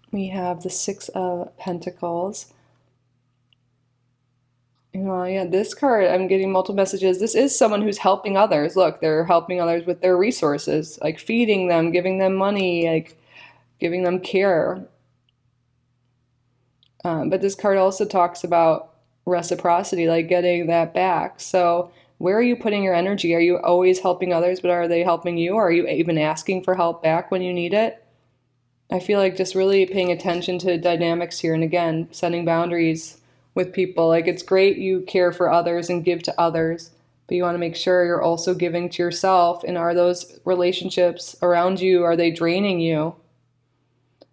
We have the 6 of Pentacles. Yeah, this card, I'm getting multiple messages. This is someone who's helping others. Look, they're helping others with their resources, like feeding them, giving them money, like giving them care. But this card also talks about reciprocity, like getting that back. So where are you putting your energy? Are you always helping others, but are they helping you? Or are you even asking for help back when you need it? I feel like just really paying attention to dynamics here, and again, setting boundaries with people. Like, it's great you care for others and give to others, but you want to make sure you're also giving to yourself. And are those relationships around you, are they draining you?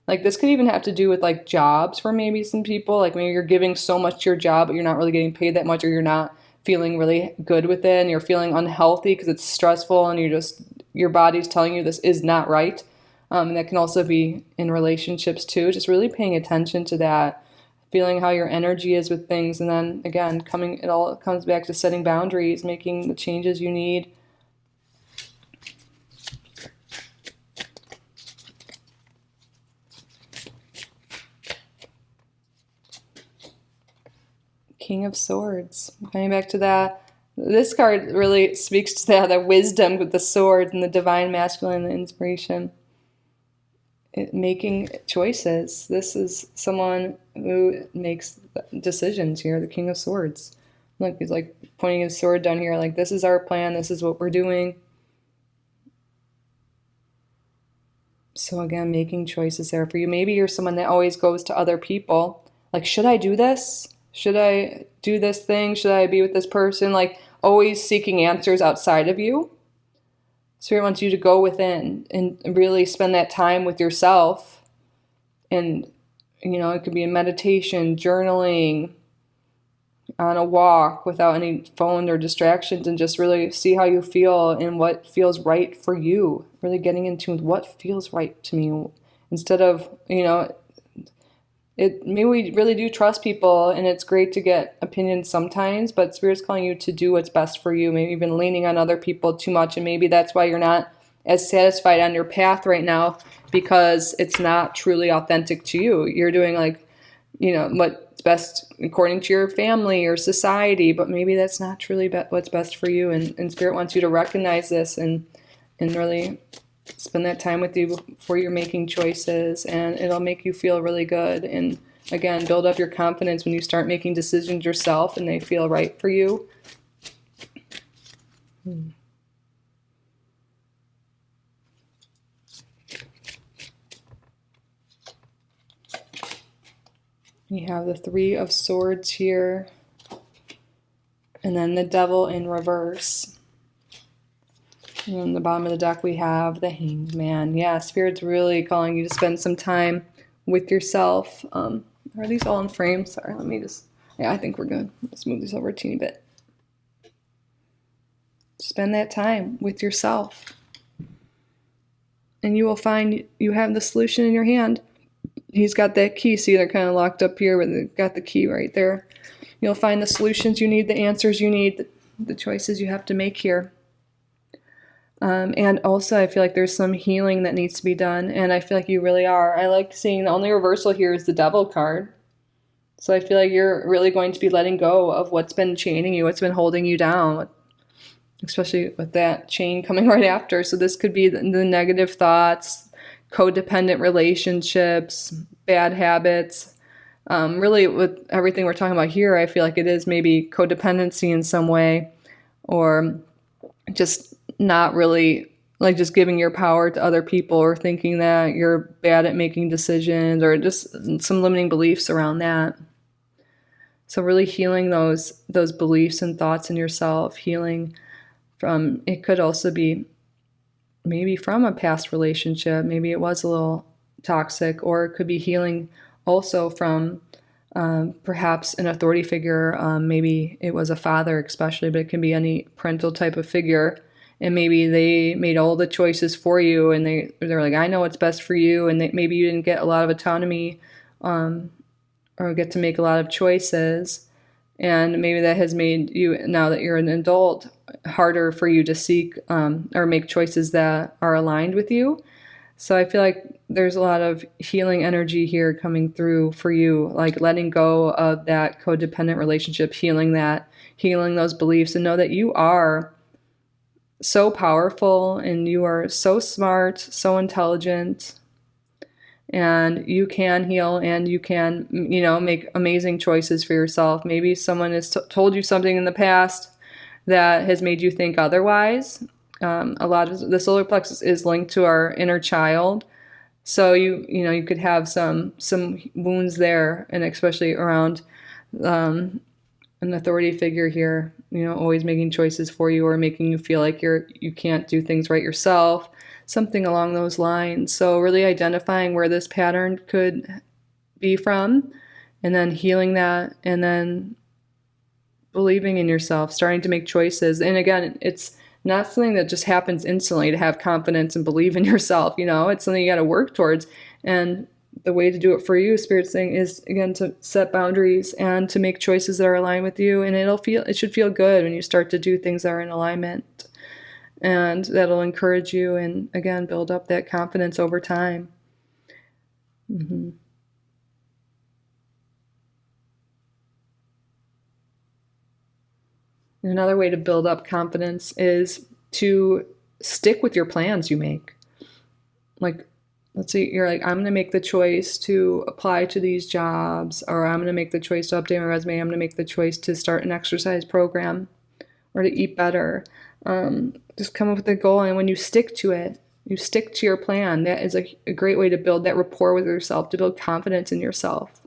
Like, this could even have to do with like jobs for maybe some people. Like maybe you're giving so much to your job, but you're not really getting paid that much, or you're not feeling really good with it, and you're feeling unhealthy because it's stressful, and your body's telling you this is not right. And that can also be in relationships too. Just really paying attention to that, feeling how your energy is with things, and then again, it all comes back to setting boundaries, making the changes you need. King of Swords. Coming back to that, This card really speaks to that wisdom with the sword and the divine masculine and the inspiration. Making choices. This is someone who makes decisions here, the King of Swords. Look, he's like pointing his sword down here, like, this is our plan, this is what we're doing. So again, making choices there for you. Maybe you're someone that always goes to other people, like, should I do this? Should I do this thing? Should I be with this person? Like, always seeking answers outside of you. Spirit wants you to go within and really spend that time with yourself. And, it could be in meditation, journaling, on a walk without any phone or distractions, and just really see how you feel and what feels right for you. Really getting in tune with what feels right to me, instead of, maybe we really do trust people, and it's great to get opinions sometimes, but Spirit's calling you to do what's best for you. Maybe you've been leaning on other people too much, and maybe that's why you're not as satisfied on your path right now, because it's not truly authentic to you. You're doing what's best according to your family or society, but maybe that's not truly what's best for you. And Spirit wants you to recognize this and really spend that time with you before you're making choices, and it'll make you feel really good. And again, build up your confidence when you start making decisions yourself and they feel right for you. You have the Three of Swords here, and then the Devil in reverse. And on the bottom of the deck, we have the Hanged Man. Yeah, Spirit's really calling you to spend some time with yourself. Are these all in frames? Sorry, let me just... Yeah, I think we're good. Let's move these over a teeny bit. Spend that time with yourself, and you will find you have the solution in your hand. He's got that key. See, they're kind of locked up here, but they've got the key right there. You'll find the solutions you need, the answers you need, the choices you have to make here. And also, I feel like there's some healing that needs to be done, and I feel like you really are. I like seeing the only reversal here is the Devil card. So I feel like you're really going to be letting go of what's been chaining you, what's been holding you down, especially with that chain coming right after. So this could be the negative thoughts, codependent relationships, bad habits. Really, with everything we're talking about here, I feel like it is maybe codependency in some way, or just not really, like, just giving your power to other people, or thinking that you're bad at making decisions, or just some limiting beliefs around that. So really healing those beliefs and thoughts in yourself, healing from, it could also be maybe from a past relationship, maybe it was a little toxic, or it could be healing also from perhaps an authority figure. Maybe it was a father especially, but it can be any parental type of figure. And maybe they made all the choices for you, and they're like, I know what's best for you, and maybe you didn't get a lot of autonomy, or get to make a lot of choices. And maybe that has made you, now that you're an adult, harder for you to seek or make choices that are aligned with you. So I feel like there's a lot of healing energy here coming through for you, like letting go of that codependent relationship, healing those beliefs, and know that you are so powerful, and you are so smart, so intelligent, and you can heal, and you can, make amazing choices for yourself. Maybe someone has told you something in the past that has made you think otherwise. A lot of the solar plexus is linked to our inner child. So you could have some wounds there, and especially around an authority figure here, always making choices for you, or making you feel like you can't do things right yourself, something along those lines. So really identifying where this pattern could be from, and then healing that, and then believing in yourself, starting to make choices. And again, it's not something that just happens instantly, to have confidence and believe in yourself. It's something you got to work towards. And the way to do it for you, Spirit's saying, is, again, to set boundaries and to make choices that are aligned with you. And it should feel good when you start to do things that are in alignment. And that'll encourage you, and again, build up that confidence over time. Mm-hmm. Another way to build up confidence is to stick with your plans you make. Like, let's say you're like, I'm going to make the choice to apply to these jobs, or I'm going to make the choice to update my resume. I'm going to make the choice to start an exercise program or to eat better. Just come up with a goal. And when you stick to it, you stick to your plan. That is a great way to build that rapport with yourself, to build confidence in yourself.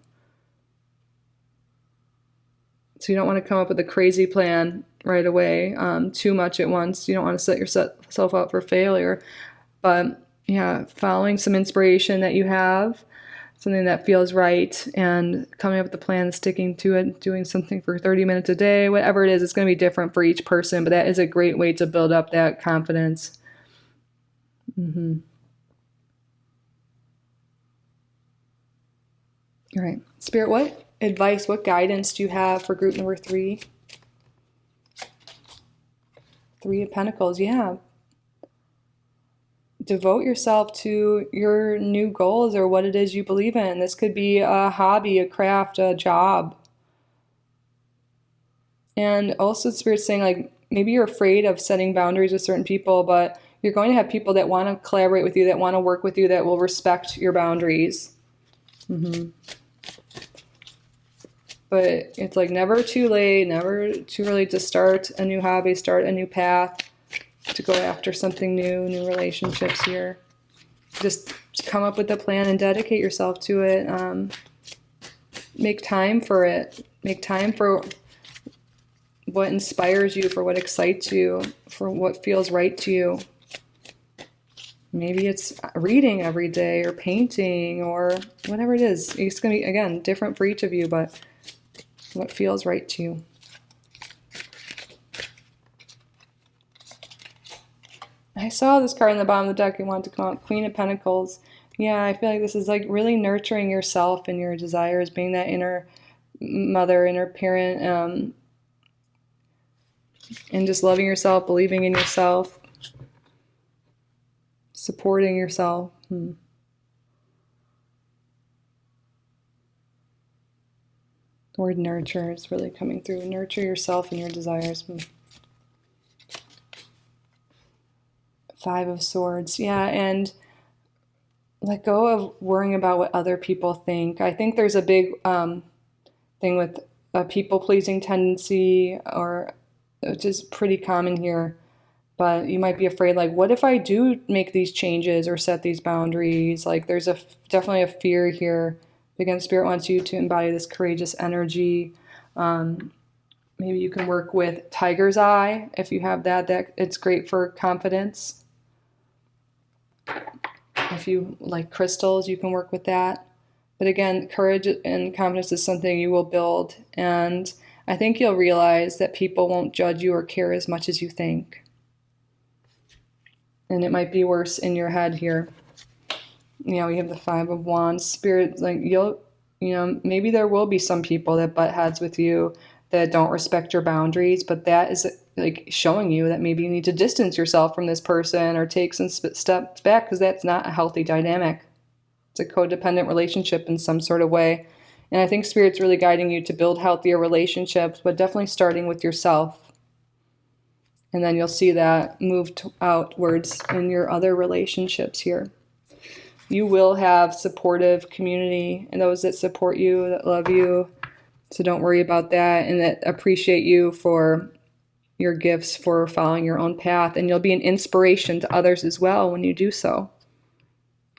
So you don't want to come up with a crazy plan right away, too much at once. You don't want to set yourself up for failure. But yeah, following some inspiration that you have, something that feels right, and coming up with a plan, sticking to it, doing something for 30 minutes a day, whatever it is, it's going to be different for each person, but that is a great way to build up that confidence. All right. Spirit, what advice, what guidance do you have for group number 3? 3 of Pentacles, yeah. Devote yourself to your new goals or what it is you believe in. This could be a hobby, a craft, a job. And also Spirit's saying, like, maybe you're afraid of setting boundaries with certain people, but you're going to have people that want to collaborate with you, that want to work with you, that will respect your boundaries. But it's like never too late, never too early to start a new hobby, start a new path, to go after something new relationships here. Just come up with a plan and dedicate yourself to it. Make time for it. Make time for what inspires you, for what excites you, for what feels right to you. Maybe it's reading every day or painting or whatever it is. It's going to be, again, different for each of you, but what feels right to you. I saw this card in the bottom of the deck. I wanted to come out, Queen of Pentacles. Yeah, I feel like this is like really nurturing yourself and your desires, being that inner mother, inner parent, and just loving yourself, believing in yourself, supporting yourself. The word nurture is really coming through. Nurture yourself and your desires. 5 of Swords. Yeah, and let go of worrying about what other people think. I think there's a big thing with a people-pleasing tendency, or which is pretty common here. But you might be afraid, like, what if I do make these changes or set these boundaries? Like, there's definitely a fear here. Again, Spirit wants you to embody this courageous energy. Maybe you can work with Tiger's Eye. If you have that, it's great for confidence. If you like crystals, you can work with that. But again, courage and confidence is something you will build. And I think you'll realize that people won't judge you or care as much as you think. And it might be worse in your head here. You know, we have the 5 of Wands. Spirit, like, maybe there will be some people that butt heads with you, that don't respect your boundaries, but that is like showing you that maybe you need to distance yourself from this person or take some steps back, because that's not a healthy dynamic. It's a codependent relationship in some sort of way. And I think Spirit's really guiding you to build healthier relationships, but definitely starting with yourself. And then you'll see that move outwards in your other relationships here. You will have supportive community and those that support you, that love you. So don't worry about that, and that appreciate you for your gifts, for following your own path. And you'll be an inspiration to others as well when you do so.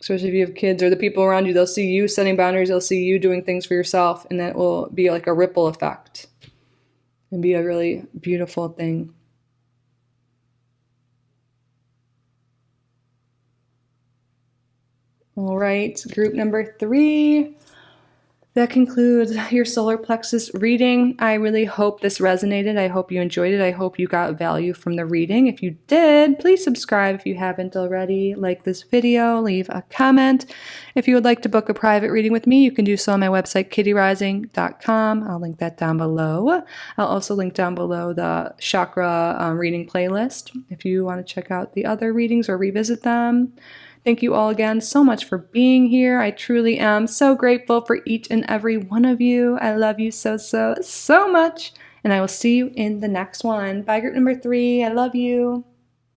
Especially if you have kids or the people around you, they'll see you setting boundaries, they'll see you doing things for yourself, and that will be like a ripple effect and be a really beautiful thing. All right, group number 3. That concludes your solar plexus reading. I really hope this resonated. I hope you enjoyed it. I hope you got value from the reading. If you did, please subscribe if you haven't already. Like this video, leave a comment. If you would like to book a private reading with me, you can do so on my website, kittyoutsidethebox.com. I'll link that down below. I'll also link down below the chakra reading playlist if you want to check out the other readings or revisit them. Thank you all again so much for being here. I truly am so grateful for each and every one of you. I love you so much. And and I will see you in the next one. Bye, group number 3. I love you.